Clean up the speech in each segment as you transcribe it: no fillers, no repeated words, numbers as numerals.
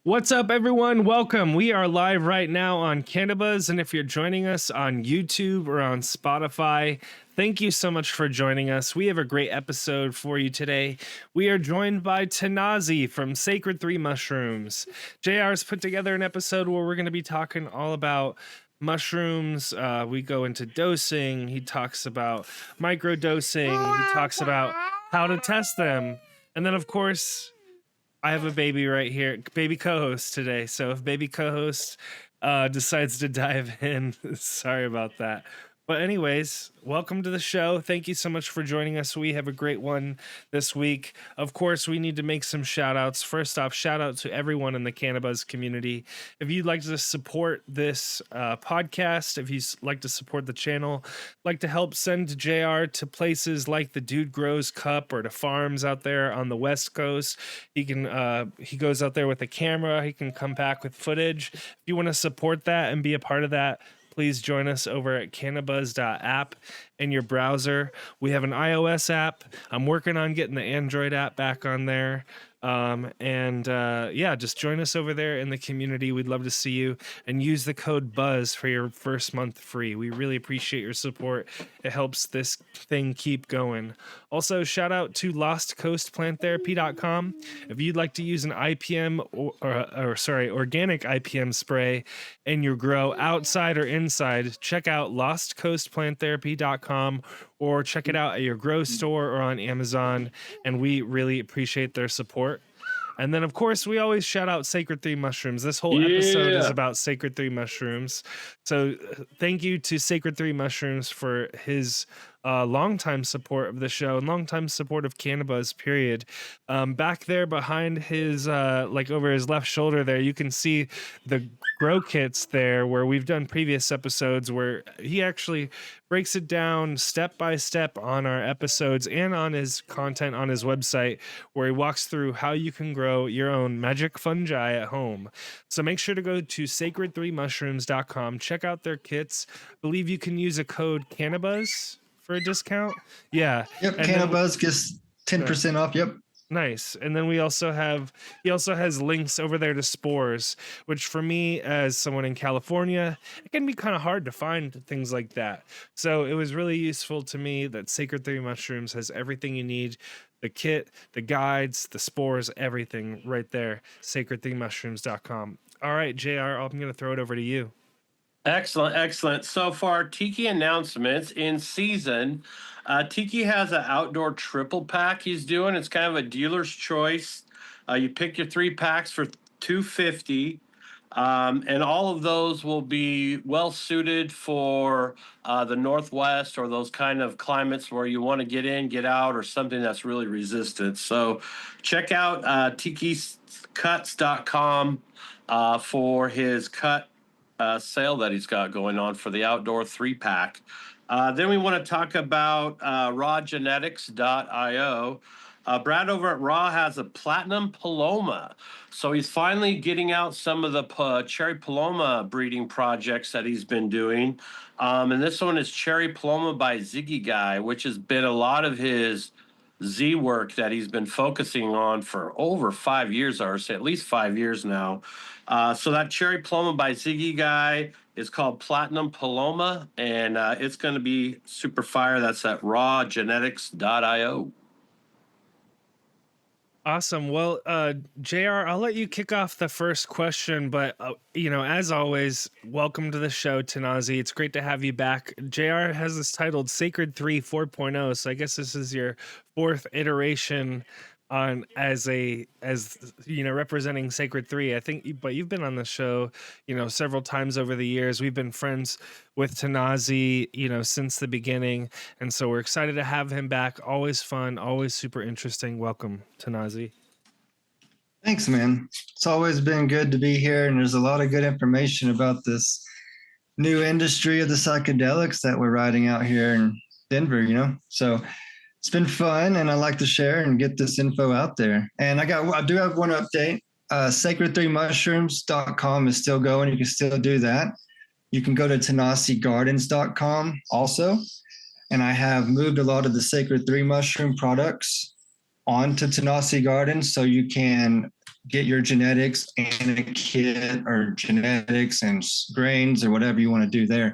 What's up, everyone? Welcome. We are live right now on CannaBuzz, and if you're joining us on YouTube or on Spotify, thank you so much for joining us. We have a great episode for you today. We are joined by Tanasi from Sacred 3 Mushrooms. JR's put together an episode where we're going to be talking all about mushrooms. We go into dosing. He talks about microdosing. He talks about how to test them. And then, of course, I have a baby right here, baby co-host today. So if baby co-host decides to dive in, sorry about that. But anyways, welcome to the show. Thank you so much for joining us. We have a great one this week. Of course, we need to make some shout outs. First off, shout out to everyone in the CannaBuzz community. If you'd like to support this podcast, if you'd like to support the channel, like to help send JR to places like the Dude Grows Cup or to farms out there on the West Coast, he goes out there with a camera. He can come back with footage. If you want to support that and be a part of that, please join us over at CannaBuzz.app in your browser. We have an iOS app. I'm working on getting the Android app back on there. Just join us over there in the community. We'd love to see you, and use the code BUZZ for your first month free. We really appreciate your support. It helps this thing keep going. Also, shout out to LostCoastPlantTherapy.com. If you'd like to use an IPM organic IPM spray in your grow outside or inside, check out LostCoastPlantTherapy.com or check it out at your grow store or on Amazon, and we really appreciate their support. And then, of course, we always shout out Sacred 3 Mushrooms. This whole episode is about Sacred 3 Mushrooms. So thank you to Sacred 3 Mushrooms for his longtime support of the show and longtime support of CannaBuzz, period. Back there behind his, over his left shoulder there, you can see the grow kits there where we've done previous episodes where he actually breaks it down step by step on our episodes and on his content on his website, where he walks through how you can grow your own magic fungi at home. So make sure to go to sacred3mushrooms.com, check out their kits. I believe you can use a code CannaBuzz for a discount. Yeah. Yep. CannaBuzz gets 10% off. Yep. Nice. And then he also has links over there to spores, which for me, as someone in California, it can be kind of hard to find things like that. So it was really useful to me that Sacred 3 Mushrooms has everything you need: the kit, the guides, the spores, everything right there. Sacred3mushrooms.com. All right, JR, I'm going to throw it over to you. Excellent. So far, Tiki announcements in season. Tiki has an outdoor triple pack he's doing. It's kind of a dealer's choice. You pick your 3 packs for $250, and all of those will be well suited for the Northwest or those kind of climates where you want to get in, get out, or something that's really resistant. So check out tikicuts.com for his cut sale that he's got going on for the outdoor 3-pack. Then we want to talk about rawgenetics.io. Brad over at Raw has a Platinum Paloma. So he's finally getting out some of the Cherry Paloma breeding projects that he's been doing. And this one is Cherry Paloma by Ziggy Guy, which has been a lot of his Z work that he's been focusing on for over 5 years, or say at least 5 years now. So that Cherry Paloma by Ziggy Guy is called Platinum Paloma, and it's going to be super fire. That's at rawgenetics.io. Awesome. Well, JR, I'll let you kick off the first question, but, as always, welcome to the show, Tanasi. It's great to have you back. JR has this titled Sacred 3 4.0, so I guess this is your 4th iteration on as representing Sacred 3. I think, but you've been on the show, several times over the years. We've been friends with Tanasi, since the beginning, and so we're excited to have him back. Always fun, always super interesting. Welcome, Tanasi. Thanks, man. It's always been good to be here, and there's a lot of good information about this new industry of the psychedelics that we're riding out here in Denver, So it's been fun, and I like to share and get this info out there. And I do have one update. Sacred3mushrooms.com is still going. You can still do that. You can go to TanasiGardens.com also. And I have moved a lot of the Sacred 3 mushroom products onto Tanasi Gardens, so you can get your genetics and a kit, or genetics and grains or whatever you want to do there,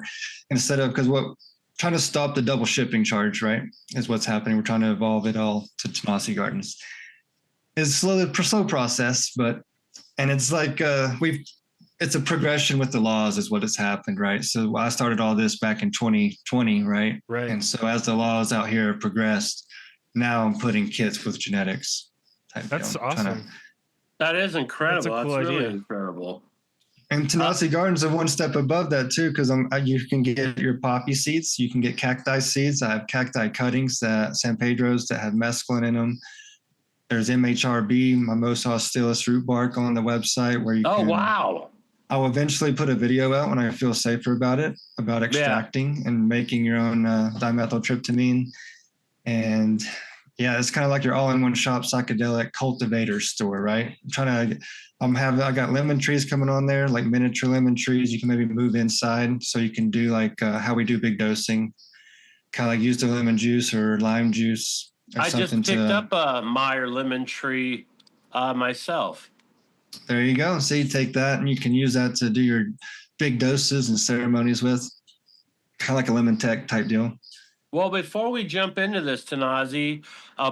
instead of, because what trying to stop the double shipping charge, right, is what's happening. We're trying to evolve it all to Tanasi Gardens. It's slow process, but, and it's like it's a progression with the laws is what has happened, right? So I started all this back in 2020, right? Right. And so as the laws out here have progressed, now I'm putting kits with genetics. That's awesome. That is incredible. That's, cool really idea. Incredible. And Tanasi Gardens are one step above that too, because you can get your poppy seeds, you can get cacti seeds. I have cacti cuttings, San Pedro's, that have mescaline in them. There's MHRB, Mimosa hostilis root bark, on the website where you can. Oh, wow. I'll eventually put a video out when I feel safer about it, about extracting and making your own dimethyltryptamine. And yeah, it's kind of like your all-in-one shop psychedelic cultivator store, right? I got lemon trees coming on there, like miniature lemon trees. You can maybe move inside, so you can do like how we do big dosing, kind of like use the lemon juice or lime juice. Or I just picked up a Meyer lemon tree myself. There you go. So you take that and you can use that to do your big doses and ceremonies with, kind of like a lemon tech type deal. Well, before we jump into this, Tanasi,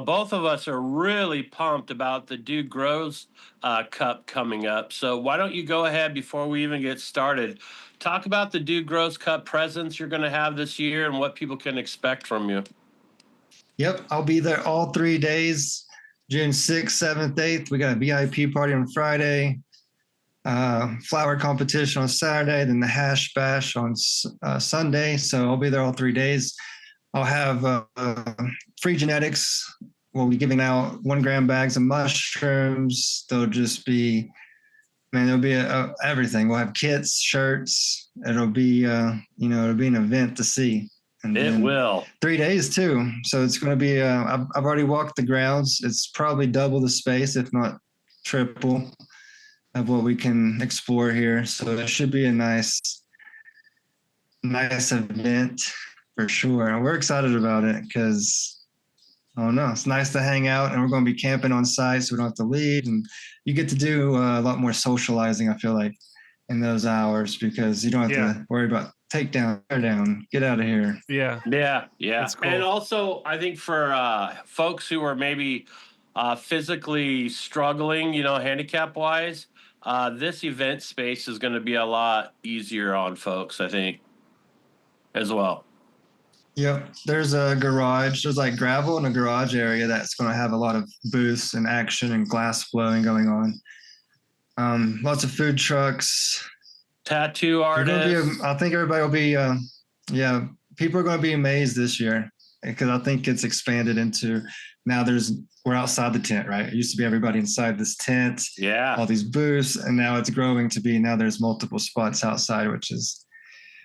both of us are really pumped about the Dude Grows Cup coming up. So why don't you go ahead before we even get started? Talk about the Dude Grows Cup presence you're going to have this year and what people can expect from you. Yep, I'll be there all 3 days, June 6th, 7th, 8th. We got a VIP party on Friday, flower competition on Saturday, then the hash bash on Sunday. So I'll be there all 3 days. I'll have free genetics. We'll be giving out 1 gram bags of mushrooms. There'll just be, there'll be everything. We'll have kits, shirts. It'll be, it'll be an event to see. And it will. 3 days too. So it's going to be, I've already walked the grounds. It's probably double the space, if not triple, of what we can explore here. So it should be a nice event. For sure. And we're excited about it because, it's nice to hang out, and we're going to be camping on site, so we don't have to leave. And you get to do a lot more socializing, I feel like, in those hours, because you don't have to worry about take down, tear down, get out of here. Yeah. That's cool. And also, I think for folks who are maybe physically struggling, handicap wise, this event space is going to be a lot easier on folks, I think, as well. Yep. There's a garage. There's like gravel in a garage area that's going to have a lot of booths and action and glass blowing going on. Lots of food trucks. Tattoo artists. I think everybody will be, people are going to be amazed this year, because I think it's expanded into, now we're outside the tent, right? It used to be everybody inside this tent. Yeah. All these booths. And now it's growing to be, now there's multiple spots outside, which is,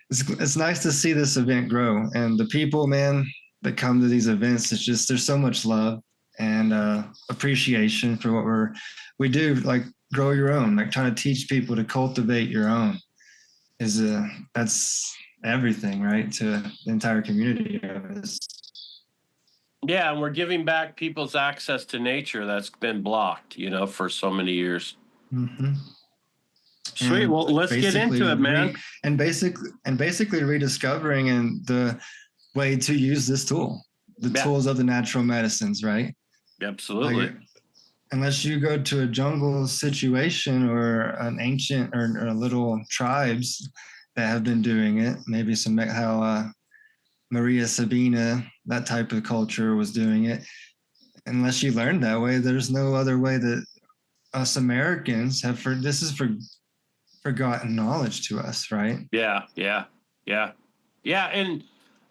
it's nice to see this event grow, and the people, man, that come to these events. It's just, there's so much love and appreciation for what we do. Like, grow your own, like trying to teach people to cultivate your own that's everything, right? To the entire community. Yeah. And we're giving back people's access to nature that's been blocked, for so many years. Mm-hmm. Sweet. Well, let's get into it, man. And basically rediscovering and the way to use this tool, tools of the natural medicines, right? Absolutely. Like, unless you go to a jungle situation or an ancient or little tribes that have been doing it, maybe how Maria Sabina, that type of culture was doing it. Unless you learn that way, there's no other way that us Americans have. This is forgotten knowledge to us, right? Yeah. And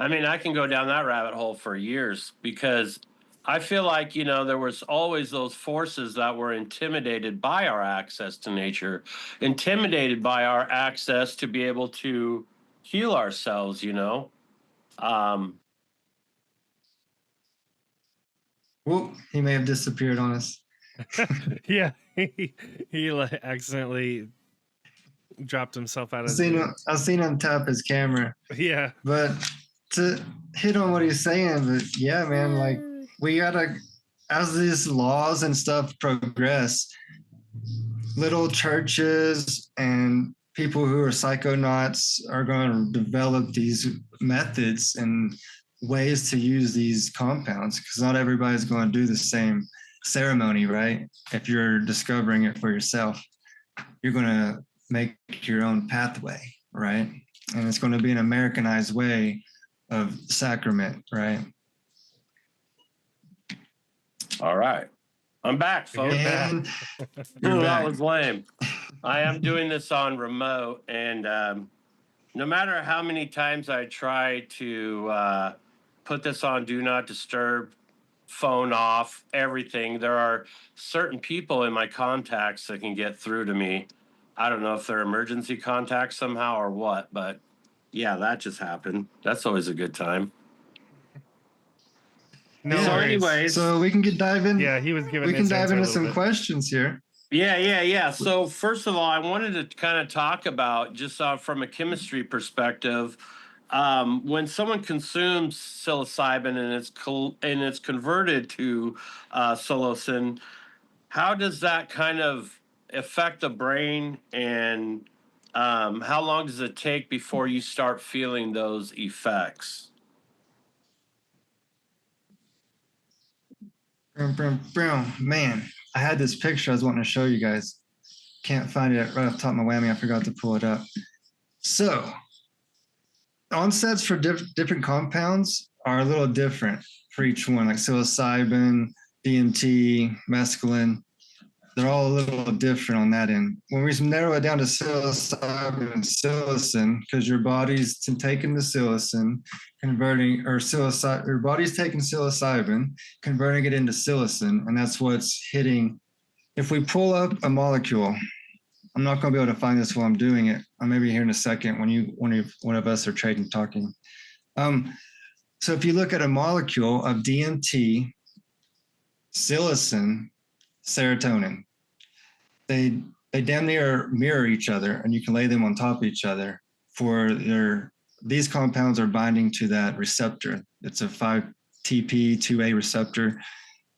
I can go down that rabbit hole for years, because I feel like, there was always those forces that were intimidated by our access to nature, intimidated by our access to be able to heal ourselves, Well, he may have disappeared on us. Yeah, he accidentally dropped himself out of I've seen him tap his camera. Yeah. But to hit on what he's saying, but yeah, man, like, we gotta, as these laws and stuff progress, little churches and people who are psychonauts are going to develop these methods and ways to use these compounds, because not everybody's going to do the same ceremony, right? If you're discovering it for yourself, you're going to make your own pathway, right? And it's going to be an Americanized way of sacrament, right? All right. I'm back, folks. And Ooh, that back. was lame. I am doing this on remote, and no matter how many times I try to put this on Do Not Disturb, phone off, everything, there are certain people in my contacts that can get through to me. I don't know if they're emergency contacts somehow or what, but yeah, that just happened. That's always a good time. No So worries. anyways, So we can dive in. Yeah, he was giving We can his dive answer a into little some bit. questions here. Yeah. So first of all, I wanted to kind of talk about just from a chemistry perspective, when someone consumes psilocybin and it's converted to psilocin, how does that kind of affect the brain, and how long does it take before you start feeling those effects? Man, I had this picture I was wanting to show you guys. Can't find it right off the top of my whammy. I forgot to pull it up. So, onsets for different compounds are a little different for each one, like psilocybin, DMT, mescaline. They're all a little different on that end. When we narrow it down to psilocybin and psilocin, because your body's taking the psilocin, converting, or psilocybin, your body's taking psilocybin, converting it into psilocin, and that's what's hitting. If we pull up a molecule, I'm not going to be able to find this while I'm doing it. I may be here in a second when one of us are trading talking. So if you look at a molecule of DMT, psilocin, serotonin, they damn near mirror each other, and you can lay them on top of each other. These compounds are binding to that receptor. It's a 5-TP2A receptor,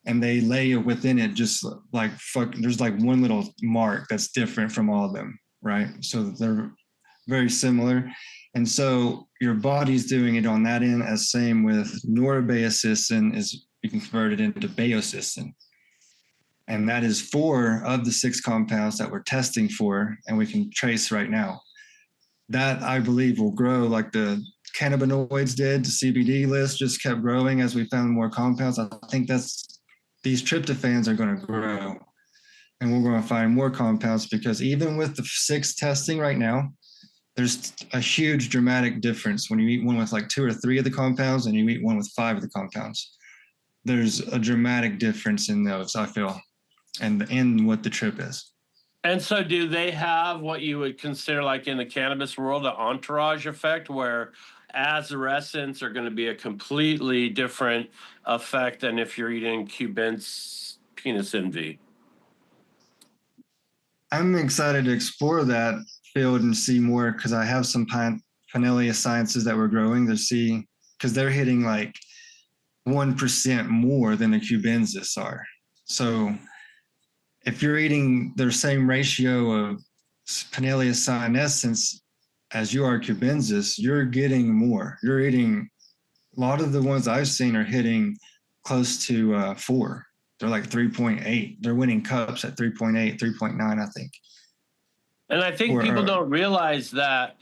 and they lay within it just like there's like one little mark that's different from all of them, right? So they're very similar. And so your body's doing it on that end, as same with norbaeocystin is you can convert it into baeocystin. And that is 4 of the 6 compounds that we're testing for, and we can trace right now. That, I believe, will grow like the cannabinoids did. The CBD list just kept growing as we found more compounds. I think these tryptophans are going to grow, and we're going to find more compounds, because even with the 6 testing right now, there's a huge dramatic difference when you eat one with like 2 or 3 of the compounds and you eat one with 5 of the compounds. There's a dramatic difference in those, I feel, and what the trip is. And so do they have what you would consider, like in the cannabis world, an entourage effect, where azarescents are going to be a completely different effect than if you're eating Cuban's penis envy? I'm excited to explore that field and see more, because I have some Pinellia sciences that we're growing to see, because they're hitting like 1% more than the cubensis are. So if you're eating their same ratio of Pinellia sinensis as you are cubensis, you're getting more. You're eating, a lot of the ones I've seen are hitting close to 4. They're like 3.8. They're winning cups at 3.8, 3.9, I think. And I think people don't realize that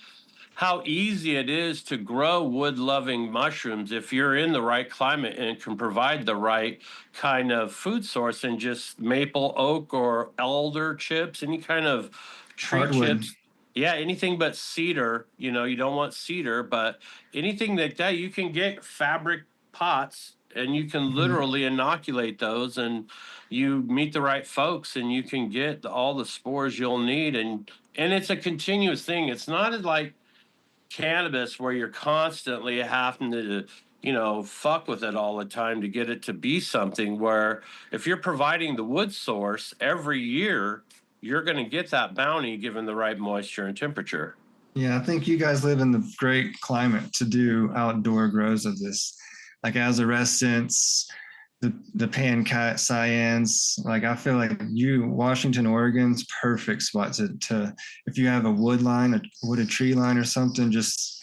how easy it is to grow wood-loving mushrooms if you're in the right climate and can provide the right kind of food source, and just maple, oak, or elder chips, any kind of tree Hardwood. chips. Yeah, anything but cedar. You don't want cedar, but anything like that, you can get fabric pots, and you can literally inoculate those, and you meet the right folks, and you can get all the spores you'll need. And it's a continuous thing. It's not like cannabis where you're constantly having to fuck with it all the time to get it to be something, where if you're providing the wood source every year, you're going to get that bounty given the right moisture and temperature. Yeah, I think you guys live in the great climate to do outdoor grows of this, like azarescents, the pancat cyans. Like I feel like Washington, Oregon's perfect spot to if you have a wooded tree line or something, just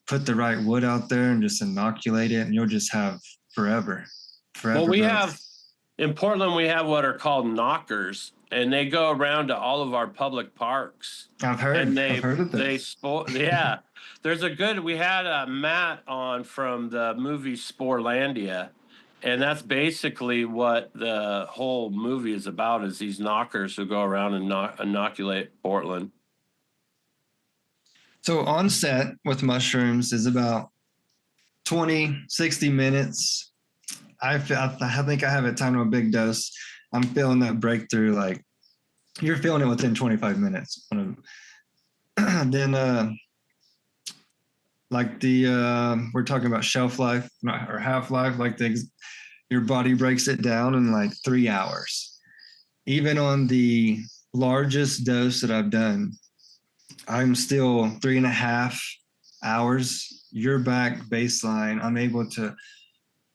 put the right wood out there and just inoculate it, and you'll just have forever. Well, we growth. have in Portland, we have what are called knockers, and they go around to all of our public parks. I've heard of this. Yeah, we had Matt on from the movie Sporlandia, and that's basically what the whole movie is about, is these knockers who go around and inoculate Portland. So on set with mushrooms is about 20, 60 minutes. I think I have it timed to a big dose. I'm feeling that breakthrough, like you're feeling it within 25 minutes. Then like we're talking about shelf life or half-life, like your body breaks it down in like 3 hours. Even on the largest dose that I've done, I'm still 3.5 hours. You're back baseline. I'm able to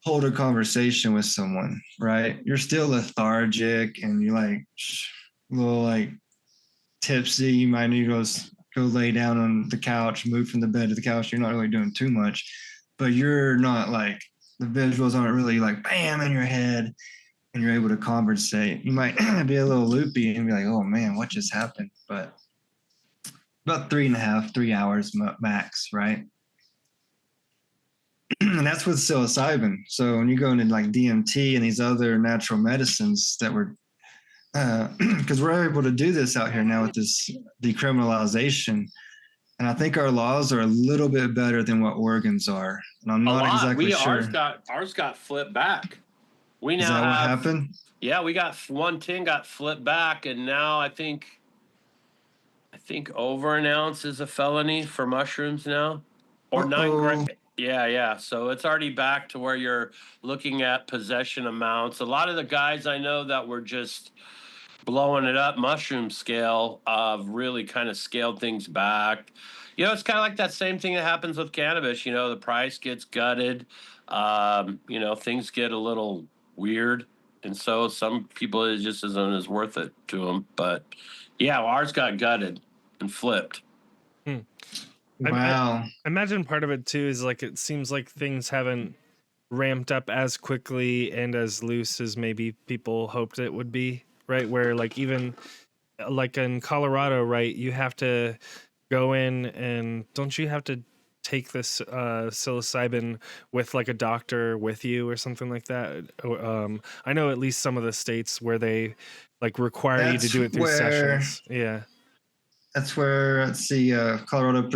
hold a conversation with someone, right? You're still lethargic and you're like a little like tipsy. You might need to go lay down on the couch, move from the bed to the couch. You're not really doing too much, but you're not like, the visuals aren't really like bam in your head, and you're able to conversate. You might be a little loopy and be like, oh man, what just happened? But about 3 hours max, right? And that's with psilocybin. So when you go into like DMT and these other natural medicines that we're, because we're able to do this out here now with this decriminalization. And I think our laws are a little bit better than what Oregon's are. And I'm not exactly sure. Ours got flipped back. Is that what happened? Yeah, we got 110 got flipped back, and now I think over an ounce is a felony for mushrooms now, or 9 grams. Yeah. So it's already back to where you're looking at possession amounts. A lot of the guys I know that were just blowing it up mushroom scale really kind of scaled things back. It's kind of like that same thing that happens with cannabis. The price gets gutted. Things get a little weird. And so some people, it just isn't as worth it to them. But yeah, ours got gutted and flipped. Wow. I imagine part of it too is like it seems like things haven't ramped up as quickly and as loose as maybe people hoped it would be, right? Where like even like in Colorado, right, you have to go in and don't you have to take this psilocybin with like a doctor with you or something like that? I know at least some of the states where they like require you to do it through sessions. Yeah. That's where, let's see, Colorado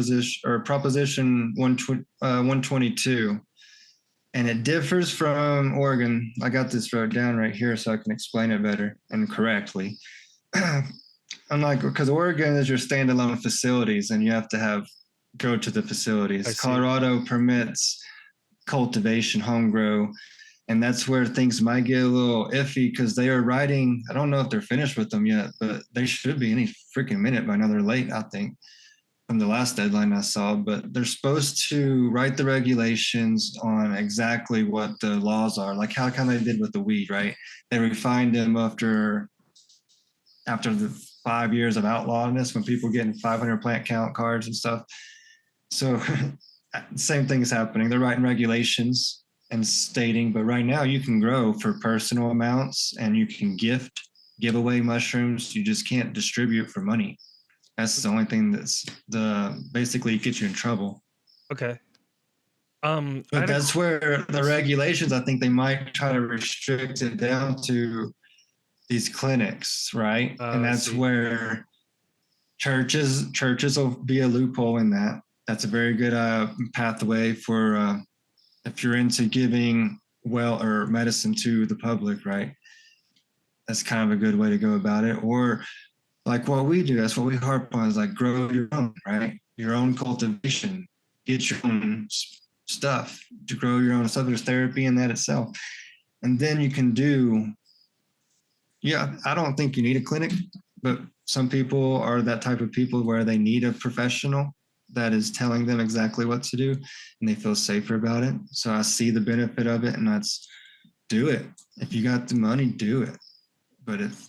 Proposition 122, and it differs from Oregon. I got this wrote down right here so I can explain it better and correctly. Because Oregon is your standalone facilities, and you have to go to the facilities. Colorado permits cultivation, home grow, and that's where things might get a little iffy because they are writing. I don't know if they're finished with them yet, but they should be any freaking minute by now. They're late, I think, from the last deadline I saw. But they're supposed to write the regulations on exactly what the laws are, like how kind of they did with the weed, right? They refined them after the 5 years of outlawedness when people getting 500 plant count cards and stuff. So same thing is happening. They're writing regulations and stating, but right now you can grow for personal amounts and you can give away mushrooms. You just can't distribute for money. That's the only thing that's basically gets you in trouble. Okay. But that's where the regulations, I think they might try to restrict it down to these clinics, right? And that's where churches will be a loophole in that. That's a very good pathway for if you're into giving or medicine to the public, right? That's kind of a good way to go about it. Or like what we do, that's what we harp on, is like grow your own, right? Your own cultivation, get your own stuff to grow your own stuff. There's therapy in that itself. And then you can I don't think you need a clinic, but some people are that type of people where they need a professional that is telling them exactly what to do and they feel safer about it. So I see the benefit of it, and that's do it. If you got the money, do it. But if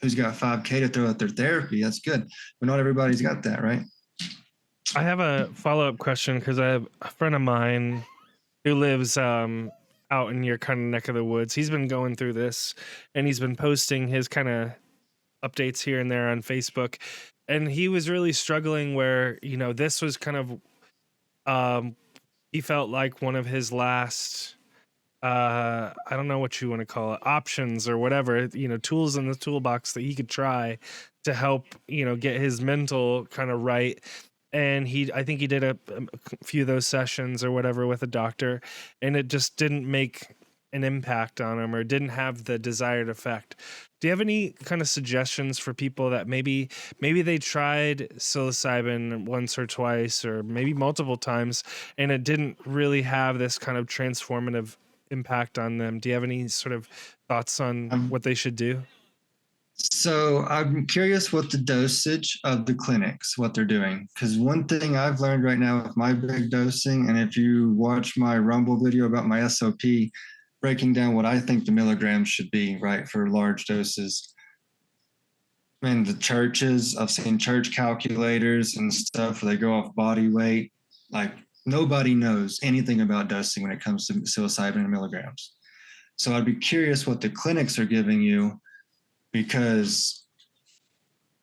who's got 5K to throw at their therapy, that's good. But not everybody's got that, right? I have a follow-up question because I have a friend of mine who lives out in your kind of neck of the woods. He's been going through this, and he's been posting his kind of updates here and there on Facebook. And he was really struggling where, you know, this was kind of, he felt like one of his last, I don't know what you want to call it, options or whatever, you know, tools in the toolbox that he could try to help, you know, get his mental kind of right. And I think he did a few of those sessions or whatever with a doctor, and it just didn't make an impact on him or didn't have the desired effect. Do you have any kind of suggestions for people that maybe they tried psilocybin once or twice or maybe multiple times and it didn't really have this kind of transformative impact on them? Do you have any sort of thoughts on what they should do? So I'm curious what the dosage of the clinics, what they're doing. Because one thing I've learned right now with my big dosing, and if you watch my Rumble video about my SOP, breaking down what I think the milligrams should be, right, for large doses. And the churches, I've seen church calculators and stuff where they go off body weight. Like nobody knows anything about dosing when it comes to psilocybin and milligrams. So I'd be curious what the clinics are giving you, because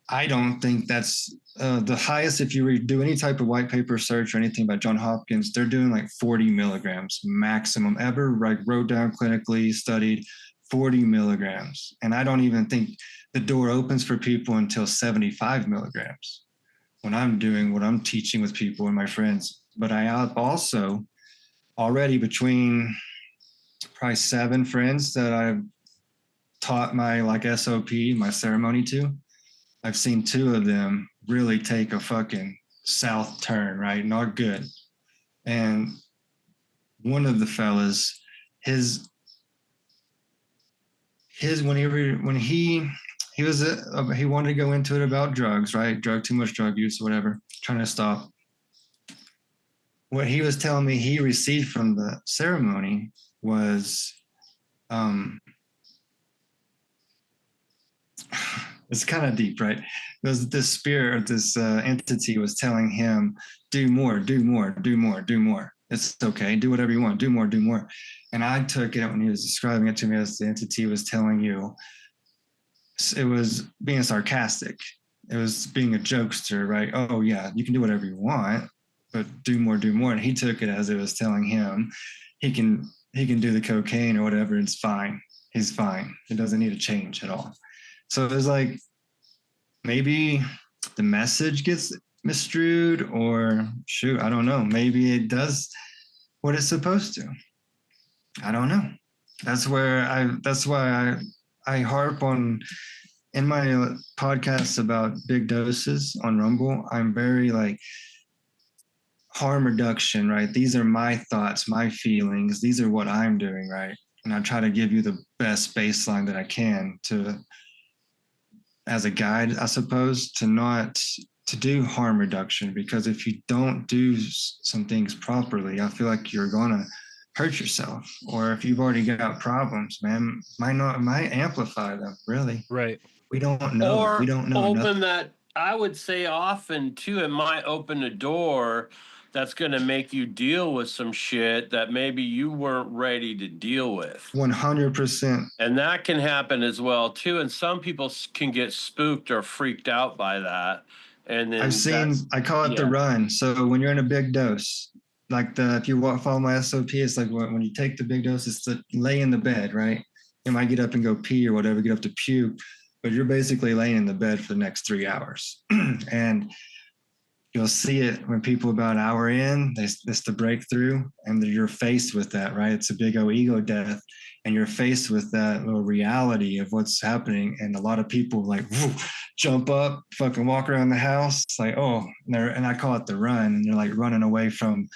I don't think that's the highest. If you do any type of white paper search or anything by John Hopkins, they're doing like 40 milligrams maximum ever, like wrote down clinically studied 40 milligrams. And I don't even think the door opens for people until 75 milligrams when I'm doing what I'm teaching with people and my friends. But I also already between probably 7 friends that I've taught my like SOP, my ceremony to, I've seen 2 of them really take a fucking south turn, right? Not good. And one of the fellas, his when he wanted to go into it about drugs, right? Too much drug use or whatever, trying to stop. What he was telling me he received from the ceremony was it's kind of deep, right? Because this spirit, this entity was telling him, do more, do more, do more, do more. It's okay. Do whatever you want. Do more, do more. And I took it when he was describing it to me as the entity was telling you, it was being sarcastic. It was being a jokester, right? Oh yeah, you can do whatever you want, but do more, do more. And he took it as it was telling him he can do the cocaine or whatever. It's fine. He's fine. He doesn't need to change at all. So it was like, maybe the message gets misstrued, or shoot, I don't know. Maybe it does what it's supposed to. I don't know. That's why I harp on in my podcasts about big doses on Rumble. I'm very like harm reduction, right? These are my thoughts, my feelings. These are what I'm doing, right? And I try to give you the best baseline that I can to, as a guide, I suppose, to do harm reduction, because if you don't do some things properly, I feel like you're gonna hurt yourself. Or if you've already got problems, man, might amplify them, really. Right. We don't know. Or we don't know open nothing. that, I would say often too, it might open a door that's going to make you deal with some shit that maybe you weren't ready to deal with. 100%. And that can happen as well too. And some people can get spooked or freaked out by that. And then I call it the run. So when you're in a big dose, like if you follow my SOP, it's like when you take the big dose, it's to lay in the bed, right? You might get up and go pee or whatever, get up to puke, but you're basically laying in the bed for the next 3 hours. And you'll see it when people about an hour in, it's the breakthrough, and you're faced with that, right? It's a big old ego death, and you're faced with that little reality of what's happening. And a lot of people like jump up, fucking walk around the house. It's like, oh, and I call it the run, and they're like running away from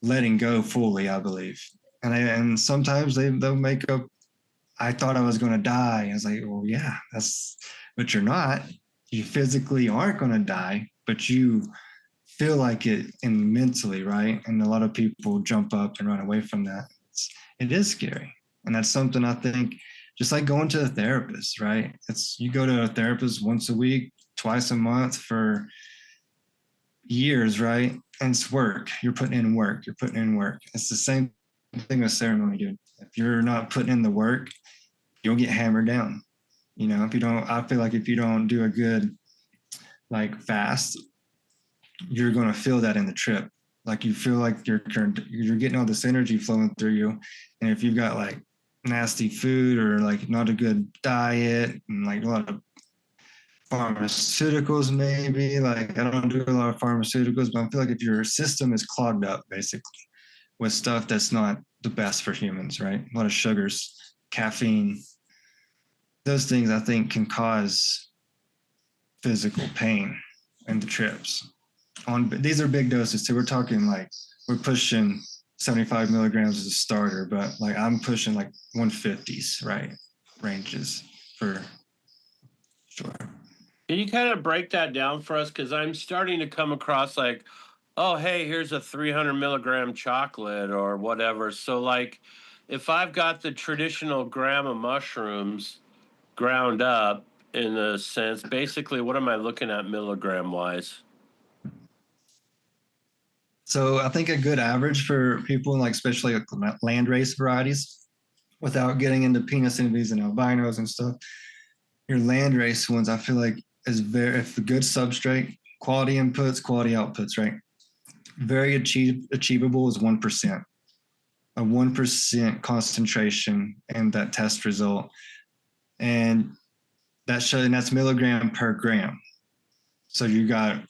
letting go fully, I believe. And sometimes they'll make up, I thought I was going to die. I was like, well, yeah, but you're not. You physically aren't going to die, but you feel like it mentally, right? And a lot of people jump up and run away from that. It is scary. And that's something I think, just like going to a therapist, right? You go to a therapist once a week, twice a month for years, right? And it's work. You're putting in work. You're putting in work. It's the same thing with ceremony, dude. If you're not putting in the work, you'll get hammered down. You know, if you don't, I feel like if you don't do a good like fast, you're going to feel that in the trip. Like you feel like you're getting all this energy flowing through you. And if you've got like nasty food or like not a good diet and like a lot of pharmaceuticals, maybe, like I don't do a lot of pharmaceuticals, but I feel like if your system is clogged up basically with stuff that's not the best for humans, right? A lot of sugars, caffeine, those things I think can cause physical pain in the trips. These are big doses too. We're talking like we're pushing 75 milligrams as a starter, but like I'm pushing like 150s, right? Ranges for sure. Can you kind of break that down for us? Because I'm starting to come across like, oh, hey, here's a 300 milligram chocolate or whatever. So, like, if I've got the traditional gram of mushrooms ground up in a sense, basically, what am I looking at milligram wise? So I think a good average for people, like especially like landrace varieties, without getting into penis envies and albinos and stuff, your landrace ones, I feel like if a good substrate, quality inputs, quality outputs, right? Very achievable is 1%. A 1% concentration in that test result. And that's milligram per gram. So you got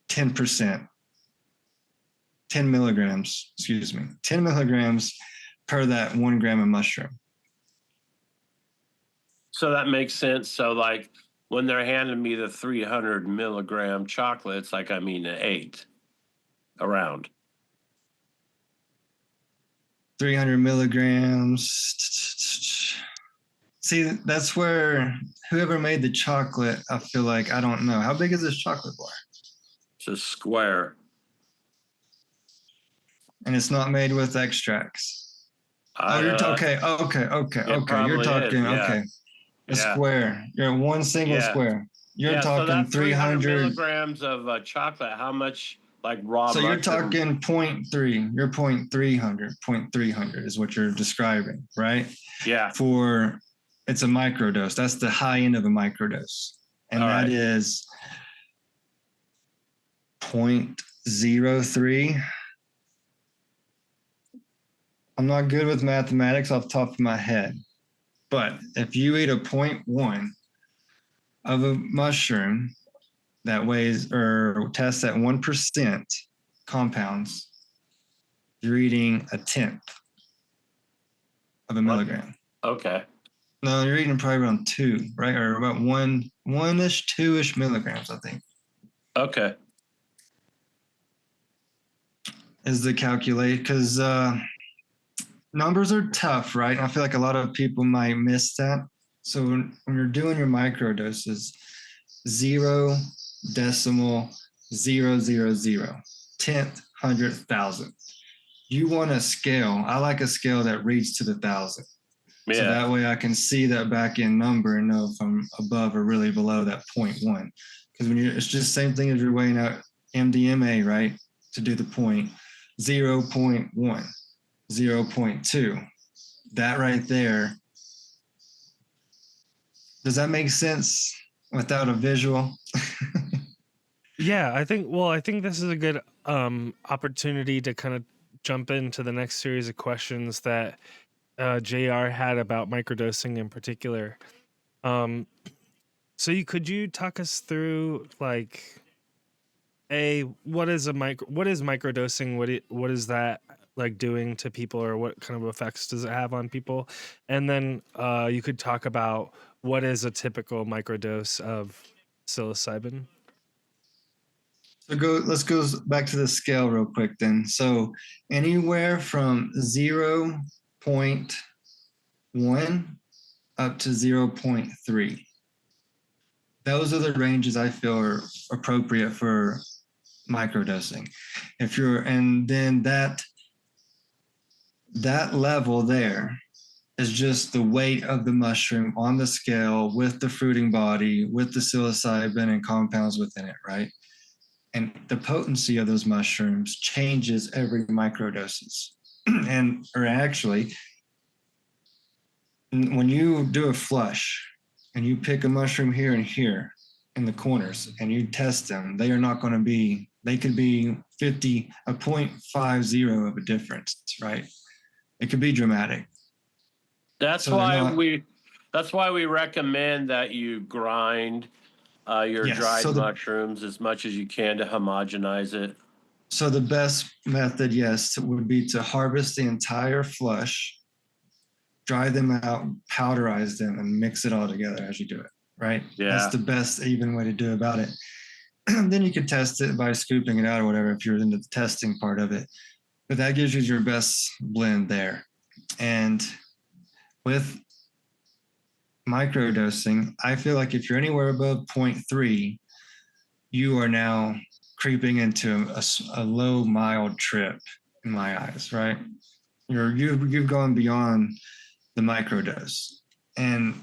10%, 10 milligrams, 10 milligrams per that 1 gram of mushroom. So that makes sense. So, like, when they're handing me the 300 milligram chocolates, like, I mean, an 8 around. 300 milligrams. See, that's where whoever made the chocolate, I feel like, I don't know. How big is this chocolate bar? It's a square. And it's not made with extracts. Okay. You're talking, okay. A square. You're one single square. You're talking so that's 300 milligrams of chocolate. How much, like, raw So mushroom? you're talking 0.3. You're 0.300 is what you're describing, right? Yeah. It's a microdose. That's the high end of a microdose. And that is 0.03. I'm not good with mathematics off the top of my head. But if you eat a 0.1 of a mushroom that weighs or tests at 1% compounds, you're eating a 1/10 of a milligram. Okay. No, you're eating probably around 2, right? Or about one-ish, 2-ish milligrams, I think. Okay. Is the calculate, because numbers are tough, right? And I feel like a lot of people might miss that. So when you're doing your microdoses, 0.000, 10th, 100th, 1000th. You want a scale. I like a scale that reads to the 1,000. Yeah. So that way I can see that back end number and know if I'm above or really below that 0.1. Because it's just the same thing as you're weighing out MDMA, right? To do the point, 0.1, 0.2. That right there. Does that make sense without a visual? Yeah, I think this is a good opportunity to kind of jump into the next series of questions that JR had about microdosing in particular. So could you talk us through, like, what is microdosing? What is that like doing to people, or what kind of effects does it have on people? And then you could talk about what is a typical microdose of psilocybin. So let's go back to the scale real quick then. So anywhere from 0.1 up to 0.3. Those are the ranges I feel are appropriate for microdosing. And then that that level there is just the weight of the mushroom on the scale with the fruiting body, with the psilocybin and compounds within it, right? And the potency of those mushrooms changes every microdoses. Or actually, when you do a flush and you pick a mushroom here and here in the corners and you test them, they are not going to be, they could be 0.50 of a difference, right? It could be dramatic. That's So why not, we recommend that you grind your yes. dried mushrooms as much as you can to homogenize it. So the best method, yes, would be to harvest the entire flush, dry them out, powderize them, and mix it all together as you do it, right? Yeah. That's the best even way to do about it. Then you could test it by scooping it out or whatever if you're into the testing part of it. But that gives you your best blend there. And with microdosing, I feel like if you're anywhere above 0.3, you are now creeping into a low, mild trip in my eyes, right? You've gone beyond the microdose. And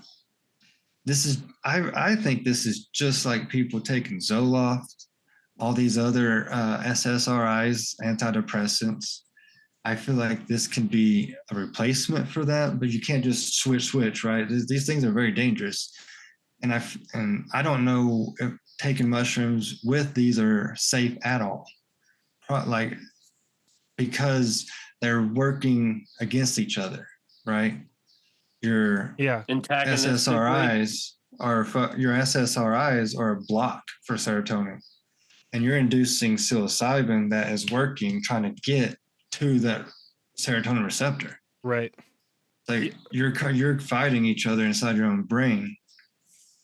this is, I think this is just like people taking Zoloft, all these other SSRIs, antidepressants. I feel like this can be a replacement for that, but you can't just switch, right? These things are very dangerous. And I don't know if taking mushrooms with these are safe at all. Like, because they're working against each other, right? Your SSRIs are blocked for serotonin, and you're inducing psilocybin that is working, trying to get to that serotonin receptor. Right. Like you're fighting each other inside your own brain.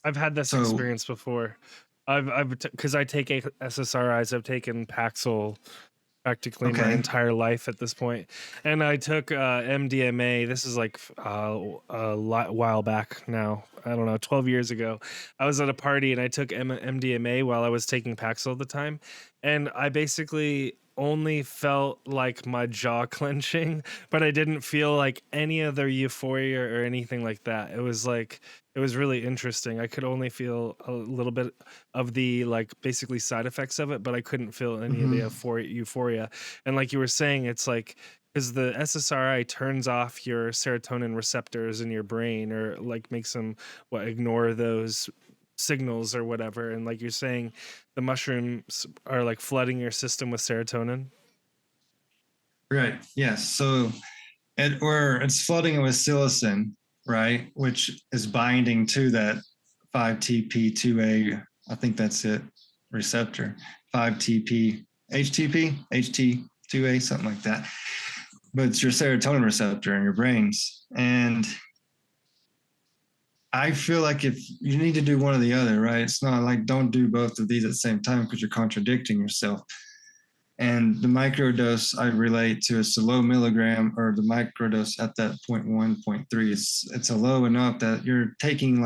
I've had this experience before. Because I take SSRIs, I've taken Paxil practically my entire life at this point, and I took MDMA. This is like a while back now. I don't know, 12 years ago. I was at a party and I took MDMA while I was taking Paxil at the time, and I basically only felt like my jaw clenching, but I didn't feel like any other euphoria or anything like that. It was really interesting. I could only feel a little bit of the like basically side effects of it, but I couldn't feel any of the euphoria. And like you were saying, it's like, because the SSRI turns off your serotonin receptors in your brain, or like makes them ignore those signals or whatever. And like you're saying, the mushrooms are like flooding your system with serotonin. Right. Yes. So it's flooding it with psilocin, right? Which is binding to that 5-TP2A, I think that's it, receptor, 5-TP, HT2A, something like that. But it's your serotonin receptor in your brains. And I feel like if you need to do one or the other, right? It's not like don't do both of these at the same time because you're contradicting yourself. And the microdose I relate to is a low milligram, or the microdose at that 0.1, 0.3. It's a low enough that you're taking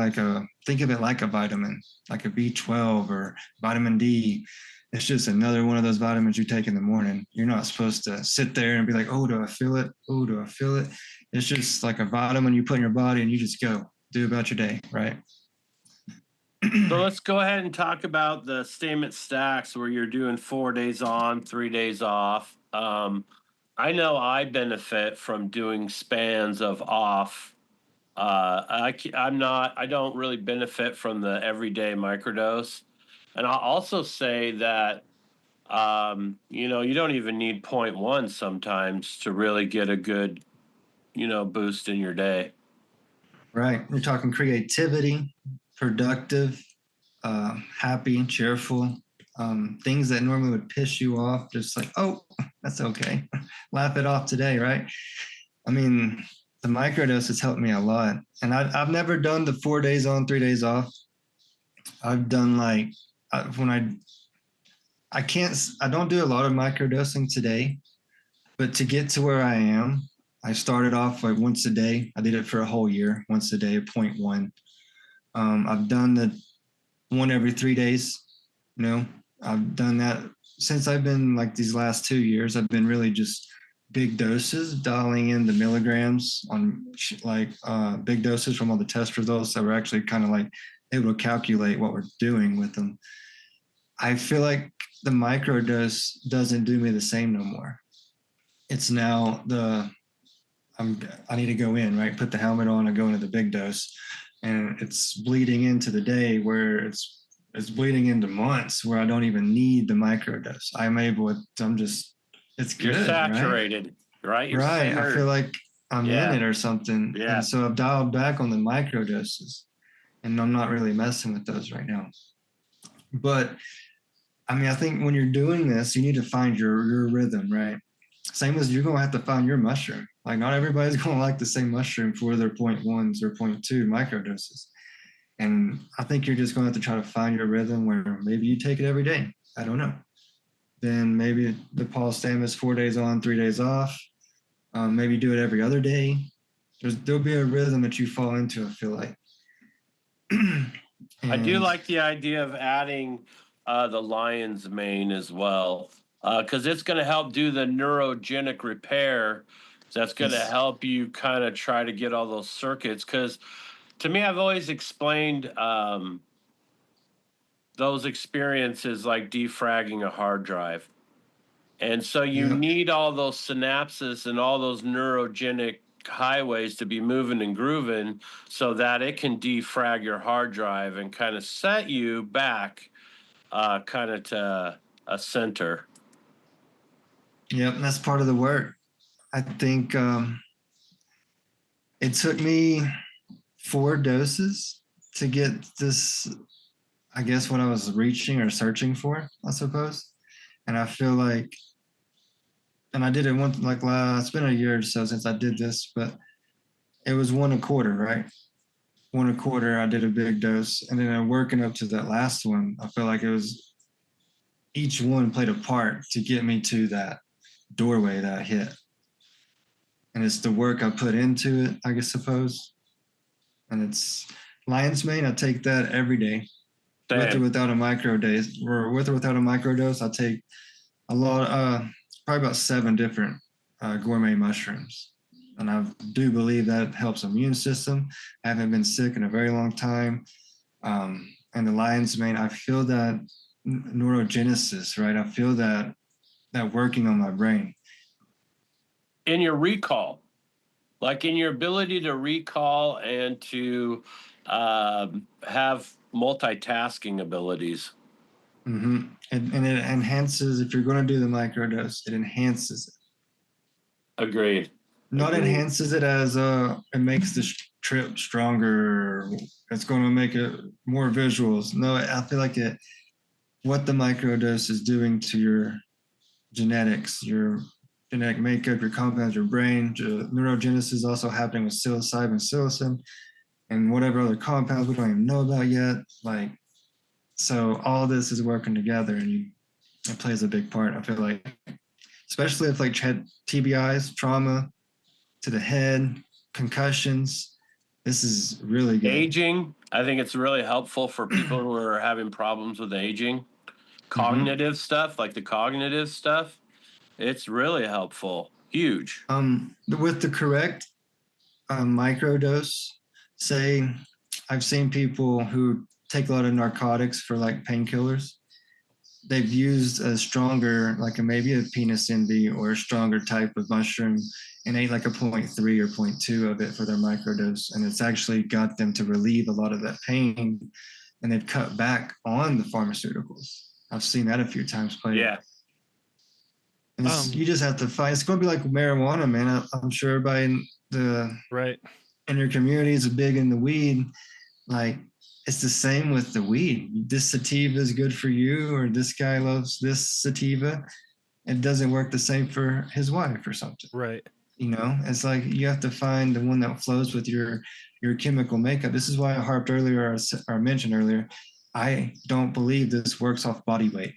think of it like a vitamin, like a B12 or vitamin D. It's just another one of those vitamins you take in the morning. You're not supposed to sit there and be like, oh, do I feel it? Oh, do I feel it? It's just like a vitamin you put in your body and you just go do about your day, right? So let's go ahead and talk about the MDMA Stacks, where you're doing 4 days on, 3 days off. I know I benefit from doing spans of off. I don't really benefit from the everyday microdose. And I'll also say that, you don't even need 0.1 sometimes to really get a good, boost in your day. Right. We're talking creativity, productive, happy, cheerful, things that normally would piss you off, just like, oh, that's okay. Laugh it off today, right? I mean, the microdose has helped me a lot. And I've never done the 4 days on, 3 days off. I've done I don't do a lot of microdosing today, but to get to where I am, I started off like once a day. I did it for a whole year, once a day, 0.1. I've done the one every 3 days. I've done that since I've been like these last 2 years. I've been really just big doses, dialing in the milligrams on big doses from all the test results that were actually kind of like able to calculate what we're doing with them. I feel like the microdose doesn't do me the same no more. It's now I need to go in, right? Put the helmet on and go into the big dose. And it's bleeding into the day where it's bleeding into months where I don't even need the microdose. It's good. You're saturated, right? You're right. centered. I feel like I'm in it or something. Yeah. And so I've dialed back on the microdoses and I'm not really messing with those right now. But I mean, I think when you're doing this, you need to find your rhythm, right? Same as you're going to have to find your mushroom. Like not everybody's going to like the same mushroom for their 0.1s or 0.2 microdoses. And I think you're just going to have to try to find your rhythm where maybe you take it every day. I don't know. Then maybe the Paul Stamets 4 days on, 3 days off. Maybe do it every other day. There'll be a rhythm that you fall into, I feel like. I do like the idea of adding the lion's mane as well, because it's going to help do the neurogenic repair. That's going to help you kind of try to get all those circuits. Because to me, I've always explained those experiences like defragging a hard drive. And so you need all those synapses and all those neurogenic highways to be moving and grooving so that it can defrag your hard drive and kind of set you back kind of to a center. Yep, that's part of the work. I think it took me 4 doses to get this, I guess, what I was reaching or searching for, I suppose. And I feel like, and I did it once, like it's been a year or so since I did this, but it was 1 1/4, right? 1 1/4, I did a big dose. And then working up to that last one, I feel like it was, each one played a part to get me to that doorway that I hit. And it's the work I put into it, I suppose. And it's lion's mane. I take that every day. Damn. With or without a microdose, or with or without a microdose, I take a lot, probably about 7 different gourmet mushrooms. And I do believe that helps immune system. I haven't been sick in a very long time. And the lion's mane, I feel that neurogenesis, right? I feel that working on my brain. In your recall, like in your ability to recall and to have multitasking abilities. Mm-hmm. And it enhances, if you're going to do the microdose, it enhances it. Agreed. Not enhances it as it makes the trip stronger. It's going to make it more visuals. No, I feel like what the microdose is doing to your genetics, your genetic makeup, your compounds, your brain, your neurogenesis is also happening with psilocybin, psilocin, and whatever other compounds we don't even know about yet. Like, so all this is working together, and it plays a big part. I feel like, especially if like TBIs, trauma to the head, concussions. This is really good. Aging, I think it's really helpful for people who are having problems with aging. Cognitive stuff, like the cognitive stuff, it's really helpful. Huge. With the correct microdose, say, I've seen people who take a lot of narcotics for like painkillers. They've used a stronger, like maybe a penis envy or a stronger type of mushroom and ate like a 0.3 or 0.2 of it for their microdose. And it's actually got them to relieve a lot of that pain, and they've cut back on the pharmaceuticals. I've seen that a few times play. Yeah. And you just have to find, it's going to be like marijuana, man. I'm sure everybody in your community is big in the weed. Like, it's the same with the weed. This sativa is good for you, or this guy loves this sativa. It doesn't work the same for his wife or something. Right. You know, it's like you have to find the one that flows with your chemical makeup. This is why I harped earlier, or mentioned earlier, I don't believe this works off body weight.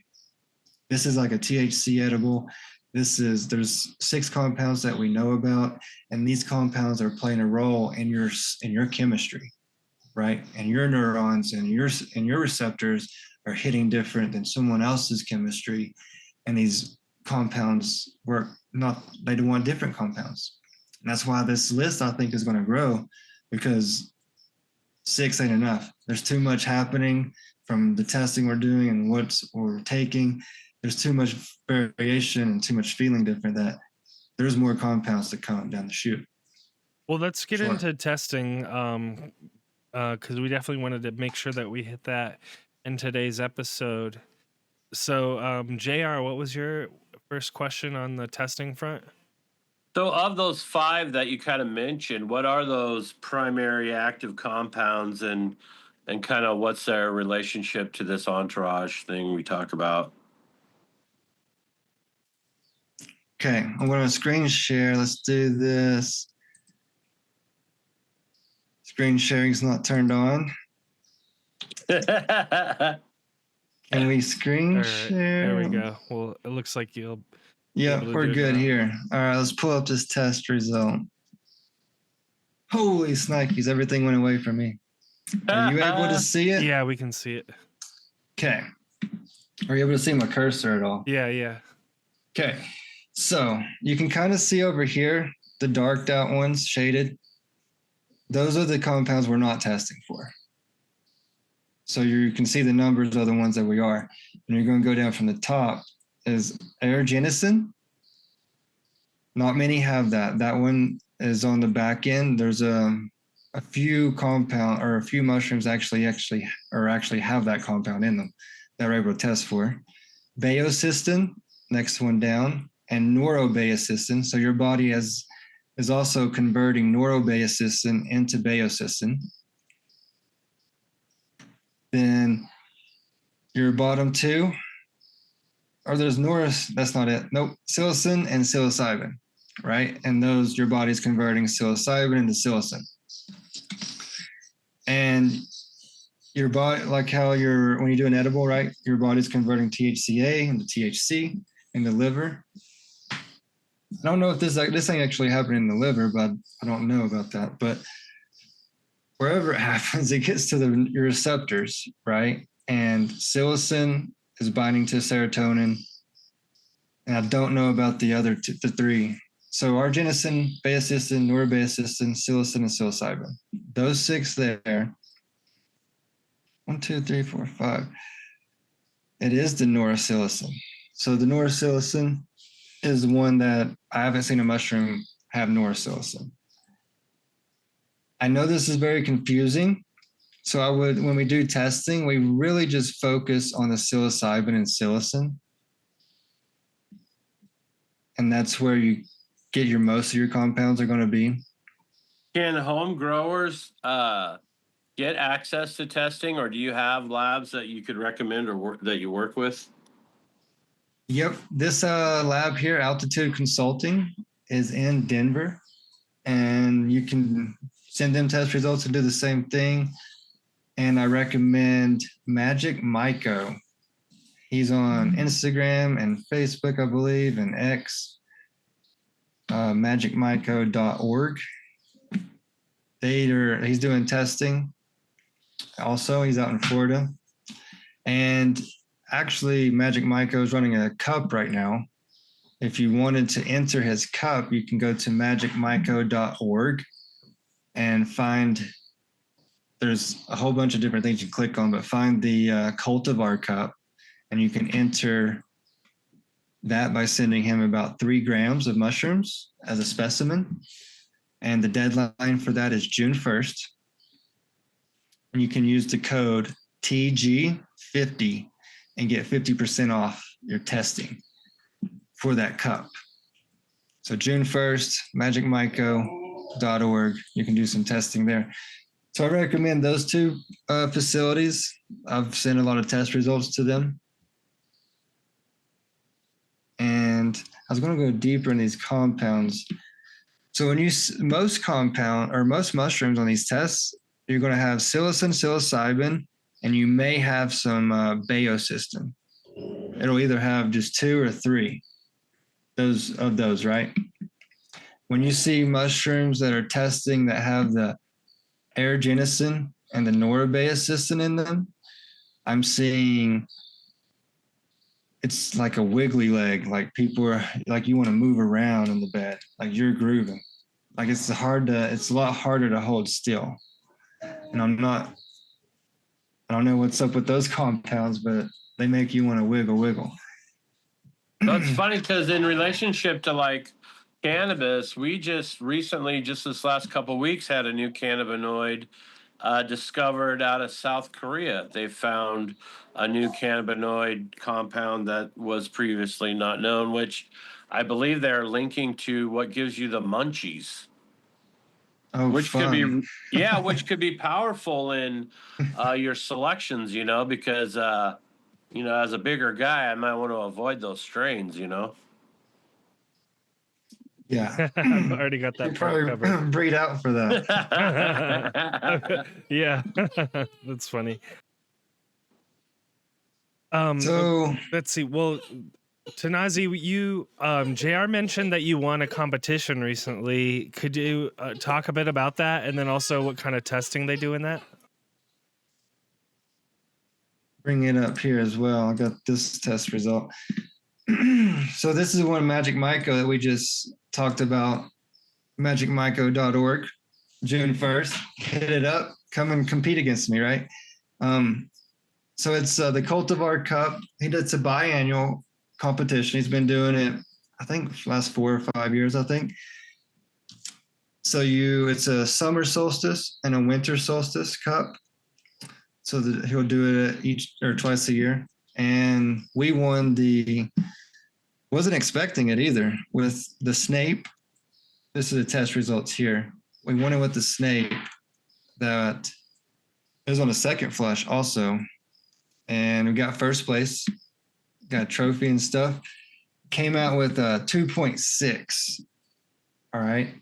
This is like a THC edible. There's 6 compounds that we know about, and these compounds are playing a role in your chemistry, right? And your neurons and your receptors are hitting different than someone else's chemistry. And these compounds work, they don't want different compounds. And that's why this list, I think, is going to grow, because 6 ain't enough. There's too much happening from the testing we're doing and what we're taking. There's too much variation and too much feeling different that there's more compounds to come down the chute. Well, let's get into testing, because we definitely wanted to make sure that we hit that in today's episode. So, JR, what was your first question on the testing front? So of those 5 that you kind of mentioned, what are those primary active compounds, and kind of what's their relationship to this entourage thing we talk about? Okay, I'm going to screen share. Let's do this. Screen sharing's not turned on. Can we screen share? There we go. Well, it looks like you'll... Yeah, we're good here. All right, let's pull up this test result. Holy snikes, everything went away from me. Are you able to see it? Yeah, we can see it. Okay. Are you able to see my cursor at all? Yeah. Okay, so you can kind of see over here, the darked out ones, shaded. Those are the compounds we're not testing for. So you can see the numbers are the ones that we are. And you're going to go down from the top. Is aeruginosin. Not many have that. That one is on the back end. There's a few mushrooms actually have that compound in them that we're able to test for. Baeocystin, next one down, and neurobaeocystin. So your body is also converting neurobaeocystin into baeocystin. Then your bottom 2. Or there's that's not it. Nope, psilocin and psilocybin, right? And those, your body's converting psilocybin into psilocin. And your body, like how when you do an edible, right? Your body's converting THCA into THC in the liver. I don't know if this ain't actually happening in the liver, but I don't know about that. But wherever it happens, it gets to your receptors, right? And psilocin is binding to serotonin. And I don't know about the other the 3. So arginicin, baeocystin, neurobaeocystin, psilocin, and psilocybin. Those 6 there. 1, 2, 3, 4, 5. It is the norpsilocin. So the norpsilocin is one that I haven't seen a mushroom have norpsilocin. I know this is very confusing. So when we do testing, we really just focus on the psilocybin and psilocin. And that's where you get most of your compounds are going to be. Can home growers get access to testing, or do you have labs that you could recommend or that you work with? Yep. This lab here, Altitude Consulting, is in Denver. And you can send them test results and do the same thing. And I recommend Magic Myco. He's on Instagram and Facebook, I believe, and X. magicmyco.org. He's doing testing. Also, he's out in Florida. And actually, Magic Myco is running a cup right now. If you wanted to enter his cup, you can go to magicmyco.org and there's a whole bunch of different things you click on, but find the cultivar cup, and you can enter that by sending him about 3 grams of mushrooms as a specimen. And the deadline for that is June 1st. And you can use the code TG50 and get 50% off your testing for that cup. So June 1st, magicmyco.org. You can do some testing there. So I recommend those 2 facilities. I've sent a lot of test results to them. And I was going to go deeper in these compounds. So when most mushrooms on these tests, you're going to have psilocin, psilocybin, and you may have some baeocystin. It'll either have just 2 or 3 those, right? When you see mushrooms that are testing that have the aeruginosin and the neurobaeocystin in them, I'm seeing it's like a wiggly leg. Like people are like, you want to move around in the bed, like you're grooving. Like it's a lot harder to hold still. And I don't know what's up with those compounds, but they make you want to wiggle. That's funny because in relationship to like cannabis, we just recently, just this last couple of weeks, had a new cannabinoid discovered out of South Korea. They found a new cannabinoid compound that was previously not known, which I believe they're linking to what gives you the munchies. Oh, which fun. could be which could be powerful in your selections, because as a bigger guy, I might want to avoid those strains. Yeah. I've already got that You part probably covered. breed out for that. Yeah, that's funny. So Let's see. Well, Tanasi, you JR mentioned that you won a competition recently. Could you talk a bit about that, and then also what kind of testing they do in that? bring it up here as well. I got this test result. So this is one Magic Myco that we just talked about. MagicMyco.org, June 1st. Hit it up. Come and compete against me, right? So it's the Cultivar Cup. It's a biannual competition. He's been doing it, I think, last 4 or 5 years, I think. So it's a summer solstice and a winter solstice cup. So he'll do it each or twice a year. And we won wasn't expecting it either, with the Snape. This is the test results here. We won it with the Snape that it was on the second flush also. And we got first place, got a trophy and stuff. Came out with a 2.6, all right,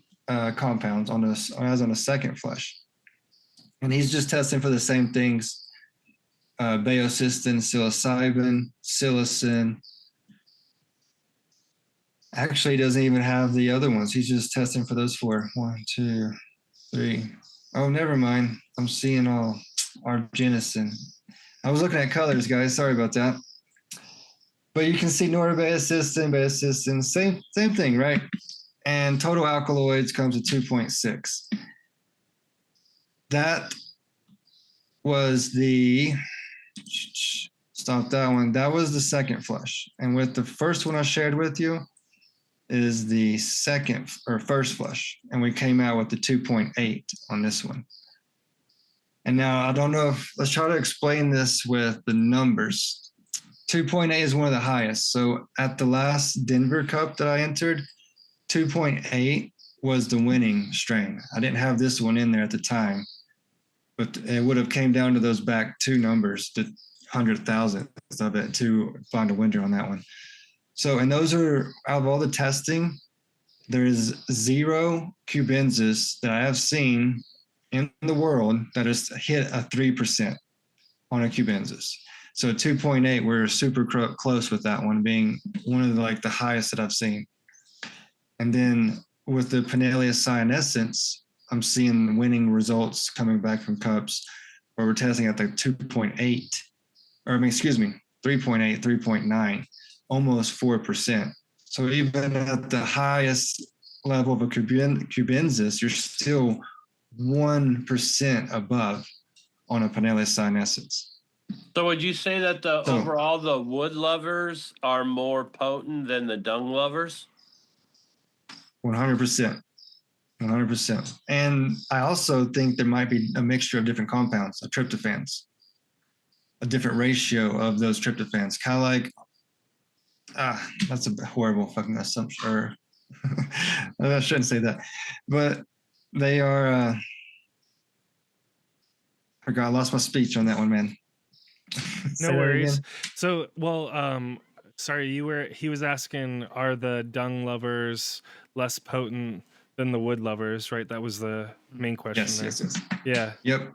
compounds on the second flush. And he's just testing for the same things: baeocystin, psilocybin, psilocin. Actually, he doesn't even have the other ones. He's just testing for those 4. 1, 2, 3. Oh, never mind. I'm seeing all arginicin. I was looking at colors, guys. Sorry about that. But you can see norbaeocystin, baeocystin, same thing, right? And total alkaloids comes to 2.6. That was stop that one. That was the second flush. And with the first one I shared with you is the second or first flush. And we came out with the 2.8 on this one. And now I don't know let's try to explain this with the numbers. 2.8 is one of the highest. So at the last Denver Cup that I entered, 2.8 was the winning strain. I didn't have this one in there at the time, but it would have came down to those back 2 numbers, the 100,000th of it, to find a winner on that one. So, and those are, out of all the testing, there is 0 cubensis that I have seen in the world that has hit a 3% on a cubensis. So 2.8, we're super close with that one, being one of the highest that I've seen. And then with the Pinellia cyanescens, I'm seeing winning results coming back from cups where we're testing at 2.8, 3.8, 3.9, almost 4%. So even at the highest level of a cubensis, you're still 1% above on a Pinellia cyanescens. So would you say that overall the wood lovers are more potent than the dung lovers? 100%. 100%. And I also think there might be a mixture of different compounds, of tryptophans, a different ratio of those tryptophans. Kind of like, that's a horrible fucking assumption. Or I shouldn't say that. But they are, I lost my speech on that one, man. No worries. So, sorry, he was asking, are the dung lovers less potent than the wood lovers, right? That was the main question. Yes. Yeah. Yep.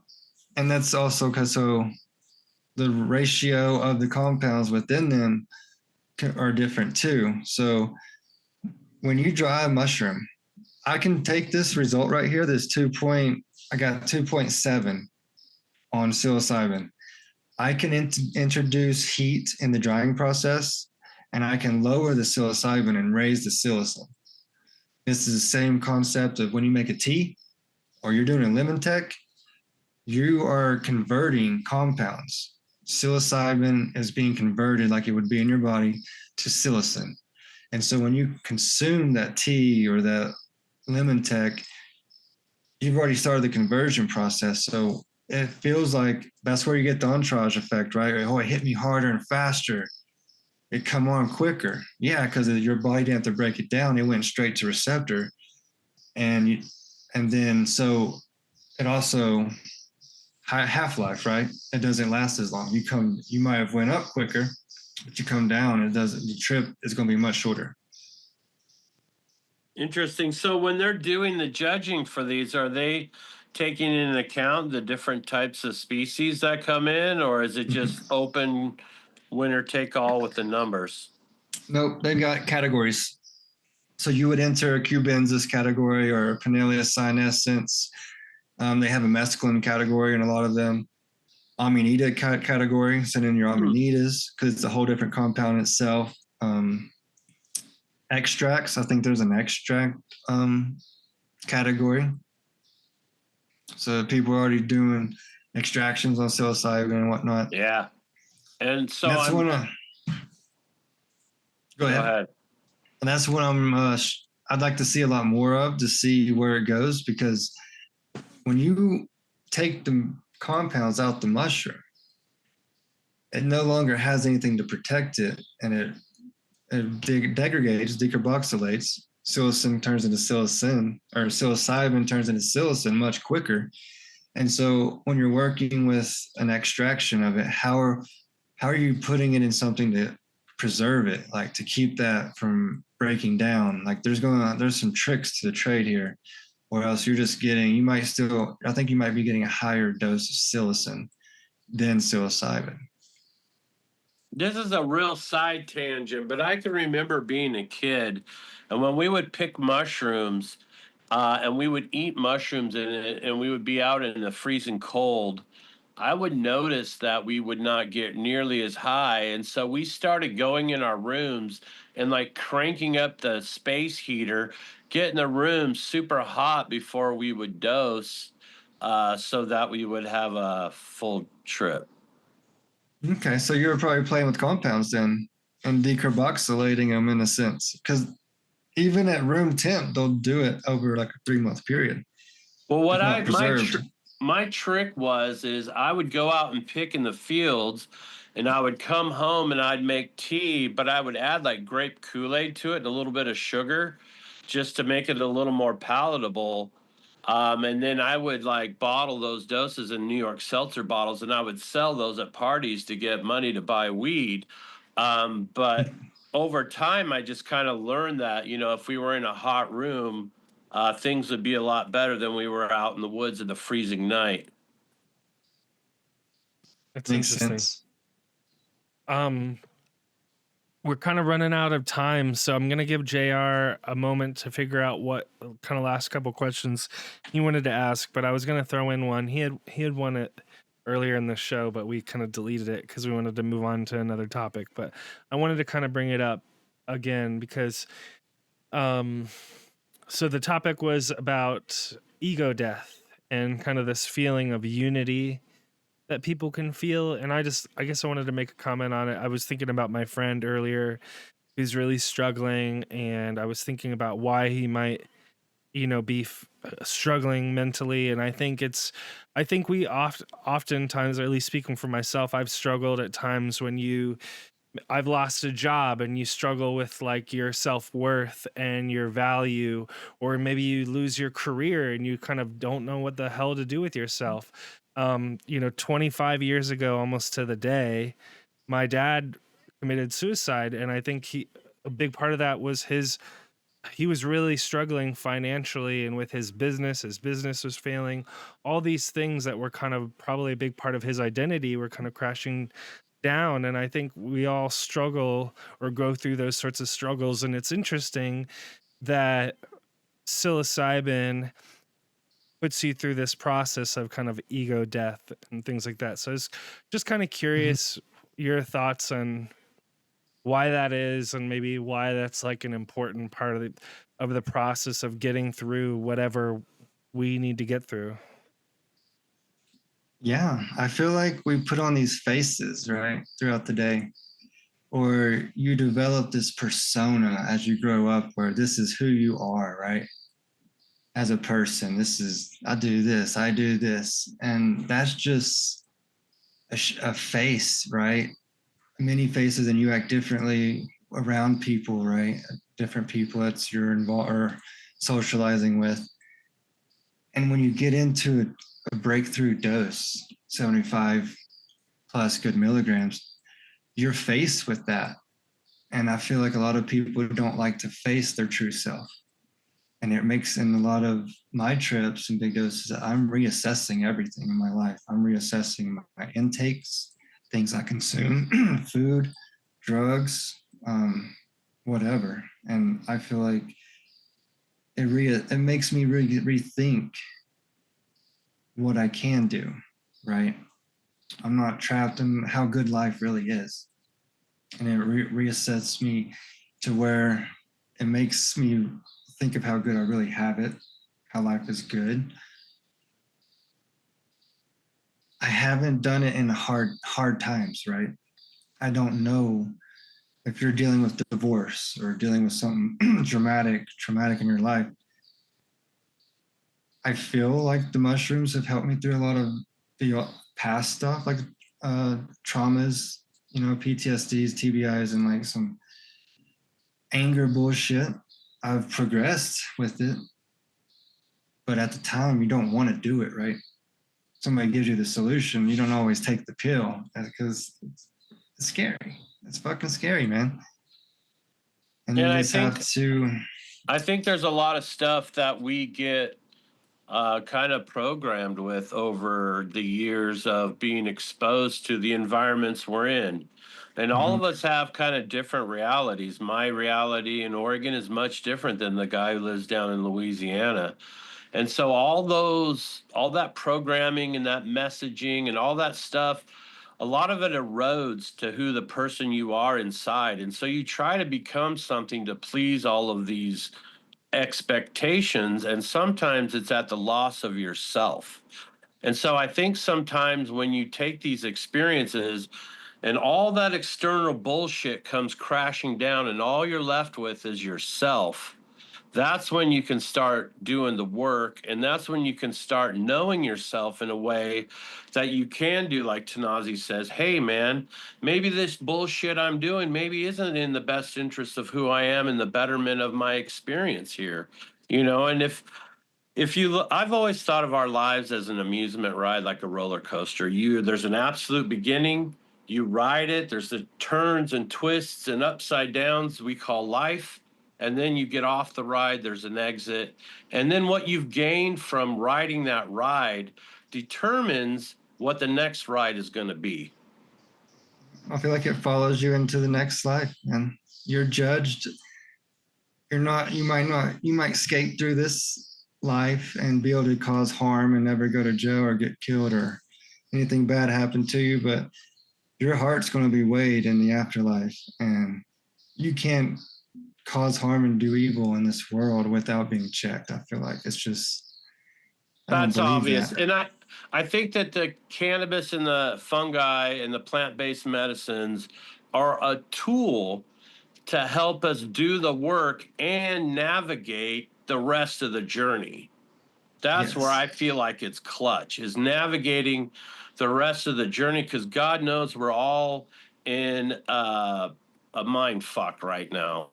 And that's also because the ratio of the compounds within them are different too. So when you dry a mushroom, I can take this result right here, I got 2.7 on psilocybin. I can introduce heat in the drying process and I can lower the psilocybin and raise the psilocin. This is the same concept of when you make a tea or you're doing a lemon tech, you are converting compounds. Psilocybin is being converted like it would be in your body to psilocin. And so when you consume that tea or that lemon tech, you've already started the conversion process. So it feels like that's where you get the entourage effect, right? Oh, it hit me harder and faster. It come on quicker. Yeah, because your body didn't have to break it down. It went straight to receptor. And then so it also half-life, right? It doesn't last as long. You might have went up quicker, but you come down, the trip is going to be much shorter. Interesting. So when they're doing the judging for these, are they taking into account the different types of species that come in, or is it just open winner take all with the numbers? Nope, they've got categories. So you would enter a cubensis category or a Pinellia sinensis. They have a mescaline category in a lot of them. Amanita category, send in your amanitas because it's a whole different compound itself. Extracts, I think there's an extract category. So people are already doing extractions on psilocybin and whatnot. Yeah. And so that's go ahead. And that's what I'd like to see a lot more of, to see where it goes, because when you take the compounds out the mushroom, it no longer has anything to protect it, and it degrades, decarboxylates. Psilocin turns into psilocin, or psilocybin turns into psilocin much quicker. And so when you're working with an extraction of it, how are you putting it in something to preserve it, like to keep that from breaking down? Like there's some tricks to the trade here, or else you're just getting, I think you might be getting a higher dose of psilocin than psilocybin. This is a real side tangent, but I can remember being a kid, and when we would pick mushrooms, and we would eat mushrooms in it, and we would be out in the freezing cold, I would notice that we would not get nearly as high. And so we started going in our rooms and like cranking up the space heater, getting the room super hot before we would dose, so that we would have a full trip. Okay, so you were probably playing with compounds then and decarboxylating them in a sense, because even at room temp, they'll do it over like a 3-month period. Well, what my trick is I would go out and pick in the fields, and I would come home and I'd make tea, but I would add like grape Kool-Aid to it and a little bit of sugar just to make it a little more palatable. And then I would like bottle those doses in New York seltzer bottles, and I would sell those at parties to get money to buy weed. But over time, I just kind of learned that, if we were in a hot room, things would be a lot better than we were out in the woods in the freezing night. That's interesting. We're kind of running out of time, so I'm going to give JR a moment to figure out what kind of last couple questions he wanted to ask, but I was going to throw in one. He had one it earlier in the show, but we kind of deleted it because we wanted to move on to another topic, but I wanted to kind of bring it up again because so the topic was about ego death and kind of this feeling of unity that people can feel. And I guess I wanted to make a comment on it. I was thinking about my friend earlier who's really struggling, and I was thinking about why he might, be struggling mentally. And I think we oftentimes, or at least speaking for myself, I've struggled at times when I've lost a job and you struggle with like your self-worth and your value, or maybe you lose your career and you kind of don't know what the hell to do with yourself. 25 years ago, almost to the day, my dad committed suicide. And I think a big part of that was he was really struggling financially and with his business was failing. All these things that were kind of probably a big part of his identity were kind of crashing down. And I think we all struggle or go through those sorts of struggles. And it's interesting that psilocybin puts you through this process of kind of ego death and things like that. So I was just kind of curious your thoughts on why that is, and maybe why that's like an important part of the process of getting through whatever we need to get through. Yeah, I feel like we put on these faces, right, throughout the day, or you develop this persona as you grow up where this is who you are, right? As a person, this is, I do this, I do this. And that's just a face, right? Many faces, and you act differently around people, right? Different people that you're involved or socializing with. And when you get into a breakthrough dose, 75 plus good milligrams, you're faced with that. And I feel like a lot of people don't like to face their true self. And it makes, in a lot of my trips and big doses, I'm reassessing everything in my life. I'm reassessing my intakes, things I consume, food, drugs, whatever. And I feel like it makes me really rethink what I can do, right? I'm not trapped in how good life really is. And it reassesses me to where it makes me think of how good I really have it, how life is good. I haven't done it in hard times, right? I don't know if you're dealing with divorce or dealing with something traumatic in your life. I feel like the mushrooms have helped me through a lot of the past stuff, like traumas, you know, PTSDs, TBIs, and like some anger bullshit. I've progressed with it, but at the time you don't want to do it, right? Somebody gives you the solution, you don't always take the pill because it's scary. It's fucking scary, man. And you just have to. I think there's a lot of stuff that we get kind of programmed with over the years of being exposed to the environments we're in. And all of us have kind of different realities. My reality in Oregon is much different than the guy who lives down in Louisiana. And so all that programming and that messaging and all that stuff, a lot of it erodes to who the person you are inside. And so you try to become something to please all of these expectations, and sometimes it's at the loss of yourself. And so I think sometimes when you take these experiences and all that external bullshit comes crashing down and all you're left with is yourself, that's when you can start doing the work, and that's when you can start knowing yourself in a way that you can do, like Tanasi says, hey man, maybe this bullshit I'm doing maybe isn't in the best interest of who I am and the betterment of my experience here, you know. And if you look, I've always thought of our lives as an amusement ride, like a roller coaster. There's an absolute beginning, you ride it, there's the turns and twists and upside downs we call life, and then you get off the ride, there's an exit. And then what you've gained from riding that ride determines what the next ride is going to be. I feel like it follows you into the next life, and you're judged. You might skate through this life and be able to cause harm and never go to jail or get killed or anything bad happen to you, but your heart's going to be weighed in the afterlife, and you can't cause harm and do evil in this world without being checked. I feel like it's just, that's obvious. And I think that the cannabis and the fungi and the plant-based medicines are a tool to help us do the work and navigate the rest of the journey. That's where I feel like it's clutch, is navigating the rest of the journey, because God knows we're all in a mind fuck right now.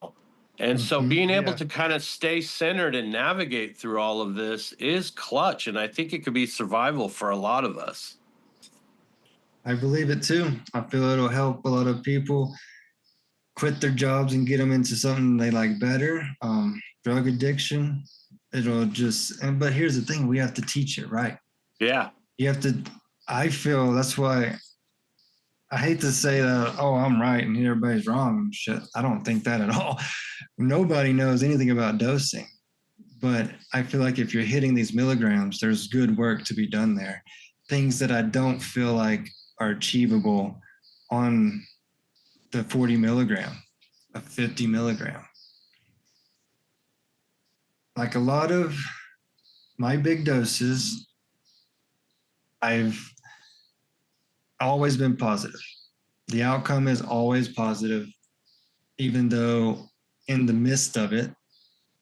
And so being able to kind of stay centered and navigate through all of this is clutch. And I think it could be survival for a lot of us. I believe it too. I feel it'll help a lot of people quit their jobs and get them into something they like better. Drug addiction, it'll just, but here's the thing, we have to teach it, right? Yeah. You have to, I feel that's why I hate to say that, oh, I'm right and everybody's wrong. Shit, I don't think that at all. Nobody knows anything about dosing. But I feel like if you're hitting these milligrams, there's good work to be done there. Things that I don't feel like are achievable on the 40 milligram, a 50 milligram. Like a lot of my big doses, I've always been positive. The outcome is always positive, even though in the midst of it,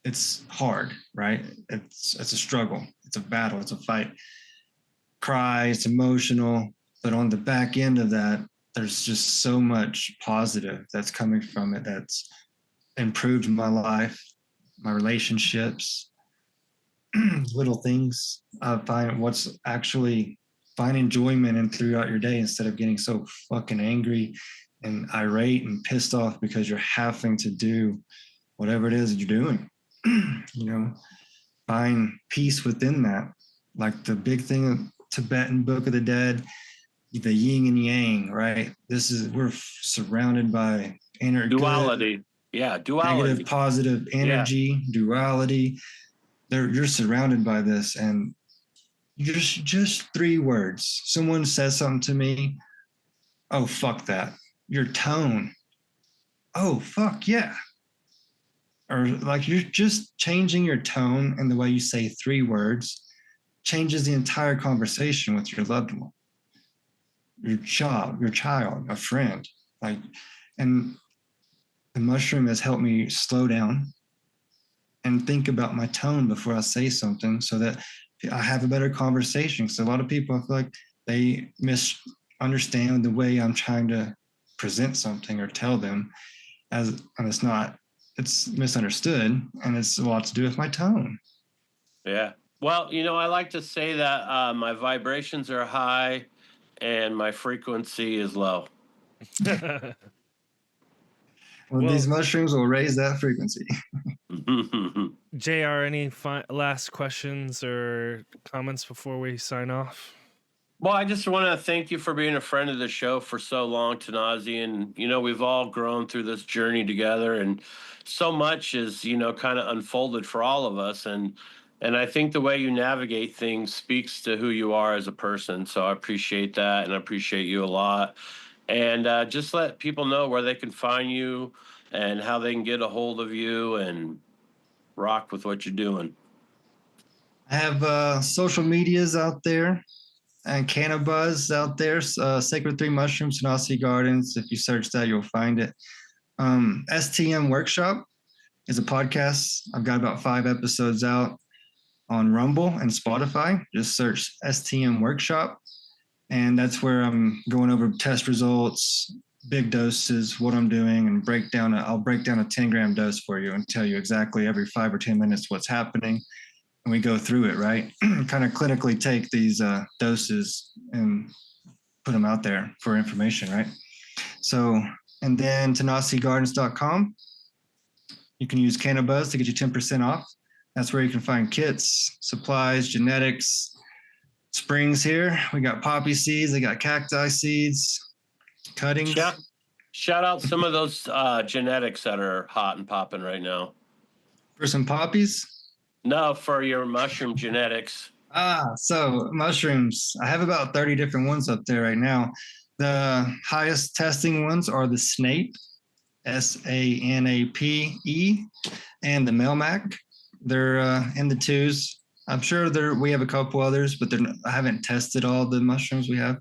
it's hard, right? It's a struggle. It's a battle. It's a fight. Cry, it's emotional. But on the back end of that, there's just so much positive that's coming from it that's improved my life, my relationships, little things. I find enjoyment in throughout your day instead of getting so fucking angry and irate and pissed off because you're having to do whatever it is you're doing. Find peace within that. Like the big thing of Tibetan Book of the Dead, the yin and yang, right? We're surrounded by inner duality. Good, Duality. negative, positive energy, duality. You're surrounded by this, and just 3 words. Someone says something to me. Oh, fuck that. Your tone. Oh, fuck yeah. Or like you're just changing your tone and the way you say 3 words changes the entire conversation with your loved one, your child, a friend. And the mushroom has helped me slow down and think about my tone before I say something so that I have a better conversation. So a lot of people, I feel like they misunderstand the way I'm trying to present something or tell them, and it's misunderstood, and it's a lot to do with my tone. Yeah. Well, I like to say that my vibrations are high and my frequency is low. Well, these mushrooms will raise that frequency. JR, any last questions or comments before we sign off? Well, I just want to thank you for being a friend of the show for so long, Tanasi. And, we've all grown through this journey together, and so much is, kind of unfolded for all of us. And I think the way you navigate things speaks to who you are as a person. So I appreciate that, and I appreciate you a lot. And just let people know where they can find you and how they can get a hold of you and rock with what you're doing. I have social medias out there and CannaBuzz out there. Sacred 3 Mushrooms, Tanasi Gardens. If you search that, you'll find it. STM Workshop is a podcast. I've got about 5 episodes out on Rumble and Spotify. Just search STM Workshop. And that's where I'm going over test results, big doses, what I'm doing, and I'll break down a 10-gram dose for you and tell you exactly every 5 or 10 minutes what's happening. And we go through it, right? Kind of clinically take these doses and put them out there for information, right? So, and then TanasiGardens.com. You can use CannaBuzz to get you 10% off. That's where you can find kits, supplies, genetics, springs here. We got poppy seeds. I got cacti seeds, cuttings. Shout out some of those genetics that are hot and popping right now. For some poppies? No, for your mushroom genetics. So mushrooms. I have about 30 different ones up there right now. The highest testing ones are the Snape, SANAPE, and the Melmac. They're in the 2s. I'm sure we have a couple others, but I haven't tested all the mushrooms we have.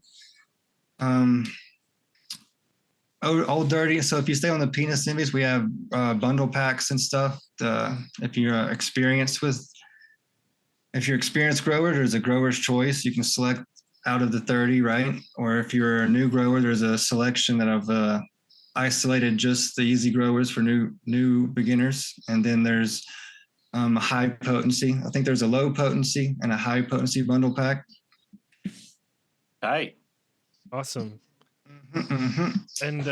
Old Dirty. So if you stay on the penis envies, we have bundle packs and stuff. If you're experienced grower, there's a grower's choice. You can select out of the 30, right? Or if you're a new grower, there's a selection that I've isolated just the easy growers for new beginners. And then there's a high potency. I think there's a low potency and a high potency bundle pack. Hi. Awesome. Mm-hmm. And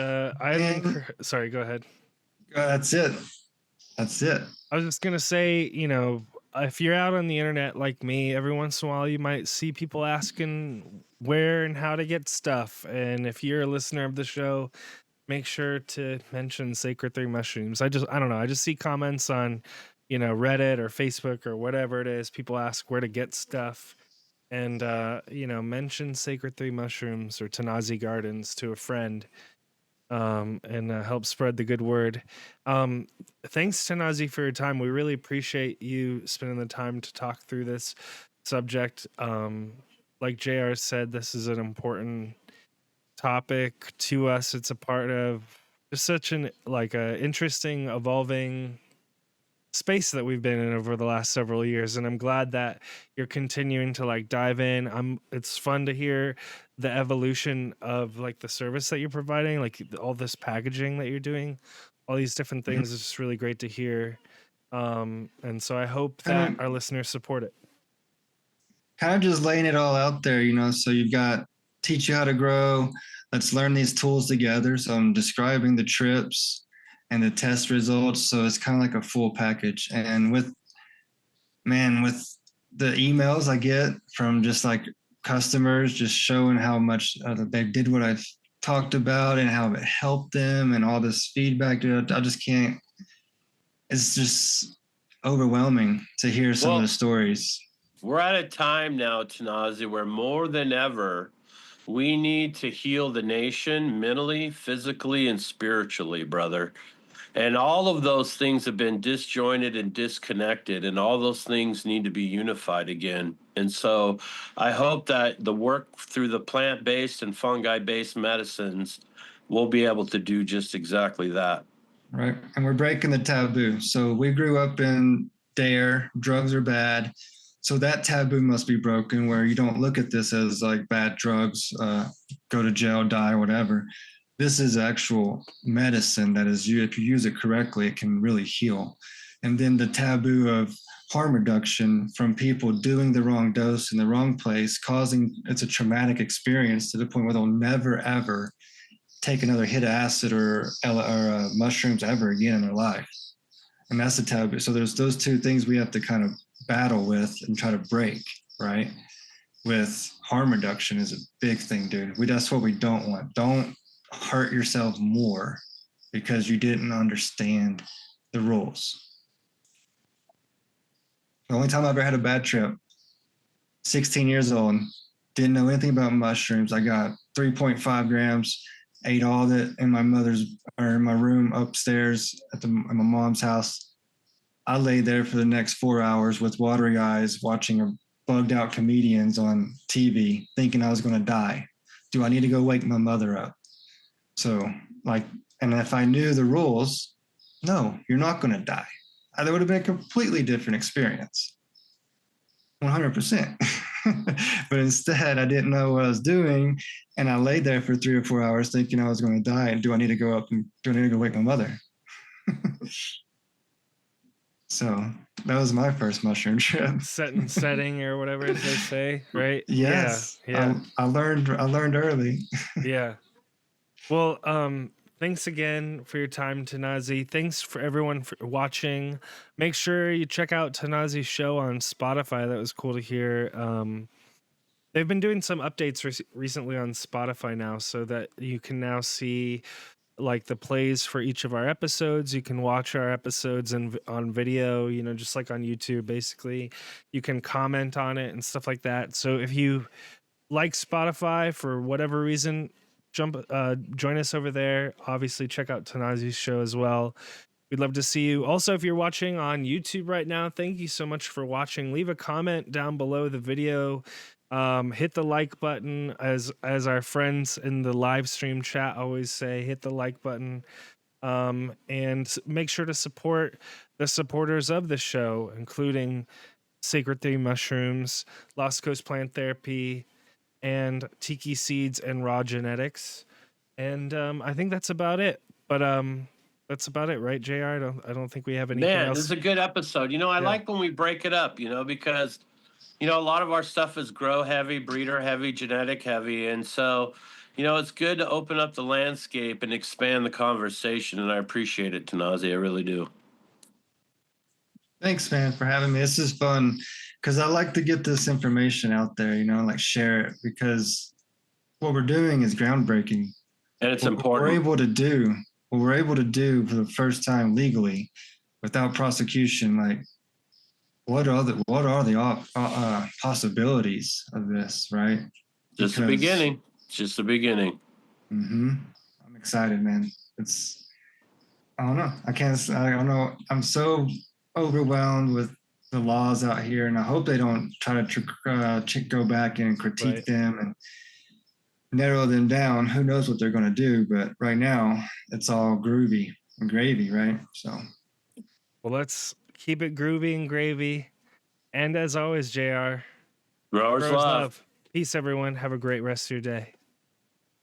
sorry, go ahead. That's it. I was just gonna say, if you're out on the internet like me, every once in a while you might see people asking where and how to get stuff. And if you're a listener of the show, make sure to mention Sacred 3 Mushrooms. I don't know. I just see comments on, Reddit or Facebook or whatever it is. People ask where to get stuff. And, mention Sacred 3 Mushrooms or Tanasi Gardens to a friend. and help spread the good word. Thanks, Tanasi, for your time. We really appreciate you spending the time to talk through this subject. Like JR said, this is an important topic to us. It's a part of just such an interesting, evolving space that we've been in over the last several years, and I'm glad that you're continuing to dive in. It's fun to hear the evolution of the service that you're providing, all this packaging that you're doing, all these different things. It's just really great to hear, and so I hope that our listeners support it. Kind of just laying it all out there, so you've got teach you how to grow, let's learn these tools together. So I'm describing the trips and the test results. So it's kind of like a full package. And with the emails I get from just customers just showing how much they did what I've talked about and how it helped them and all this feedback, dude, I just can't, it's just overwhelming to hear some of the stories. We're at a time now, Tanasi, where more than ever, we need to heal the nation mentally, physically, and spiritually, brother. And all of those things have been disjointed and disconnected, and all those things need to be unified again. And so I hope that the work through the plant-based and fungi-based medicines will be able to do just exactly that. Right. And we're breaking the taboo. So we grew up in DARE, drugs are bad. So that taboo must be broken, where you don't look at this as bad drugs, go to jail, die, whatever. This is actual medicine that is, if you use it correctly, it can really heal. And then the taboo of harm reduction from people doing the wrong dose in the wrong place, it's a traumatic experience to the point where they'll never, ever take another hit of acid or mushrooms ever again in their life. And that's the taboo. So there's those two things we have to kind of battle with and try to break, right? With harm reduction is a big thing, dude. That's what we don't want. Don't hurt yourself more because you didn't understand the rules. The only time I ever had a bad trip, 16 years old, didn't know anything about mushrooms. I got 3.5 grams, ate all of it in my room upstairs at my mom's house. I lay there for the next 4 hours with watery eyes, watching bugged out comedians on TV, thinking I was going to die. Do I need to go wake my mother up? So and if I knew the rules, no, you're not going to die. That would have been a completely different experience. 100%. But instead, I didn't know what I was doing. And I laid there for 3 or 4 hours thinking I was going to die. And do I need to go up and do I need to go wake my mother? So that was my first mushroom trip. Setting or whatever they say, right? Yes. Yeah. I learned early. Yeah. Well, thanks again for your time, Tanasi. Thanks for everyone for watching. Make sure you check out Tanasi's show on Spotify. That was cool to hear. They've been doing some updates recently on Spotify now, so that you can now see the plays for each of our episodes. You can watch our episodes on video, just like on YouTube, basically. You can comment on it and stuff like that. So if you like Spotify for whatever reason, join us over there. Obviously, check out Tanasi's show as well. We'd love to see you. Also, if you're watching on YouTube right now, thank you so much for watching. Leave a comment down below the video. Hit the like button, as our friends in the live stream chat always say. Hit the like button, and make sure to support the supporters of the show, including Sacred 3 Mushrooms, Lost Coast Plant Therapy, and Tiki Seeds and Raw Genetics. And I think that's about it. But that's about it, right, JR? I don't think we have anything else. This is a good episode. I like when we break it up, because a lot of our stuff is grow heavy, breeder heavy, genetic heavy. And so, it's good to open up the landscape and expand the conversation. And I appreciate it, Tanasi. I really do. Thanks, man, for having me. This is fun because I like to get this information out there, share it, because what we're doing is groundbreaking. And it's important. What we're able to do for the first time legally without prosecution, what are the possibilities of this, right? Just the beginning. Just the beginning. Mm-hmm. I'm excited, man. I don't know. I don't know. I'm so overwhelmed with the laws out here, and I hope they don't try to go back and critique them and narrow them down. Who knows what they're going to do? But right now, it's all groovy and gravy, right? So, well, let's keep it groovy and gravy. And as always, JR, Growers love. Peace, everyone. Have a great rest of your day.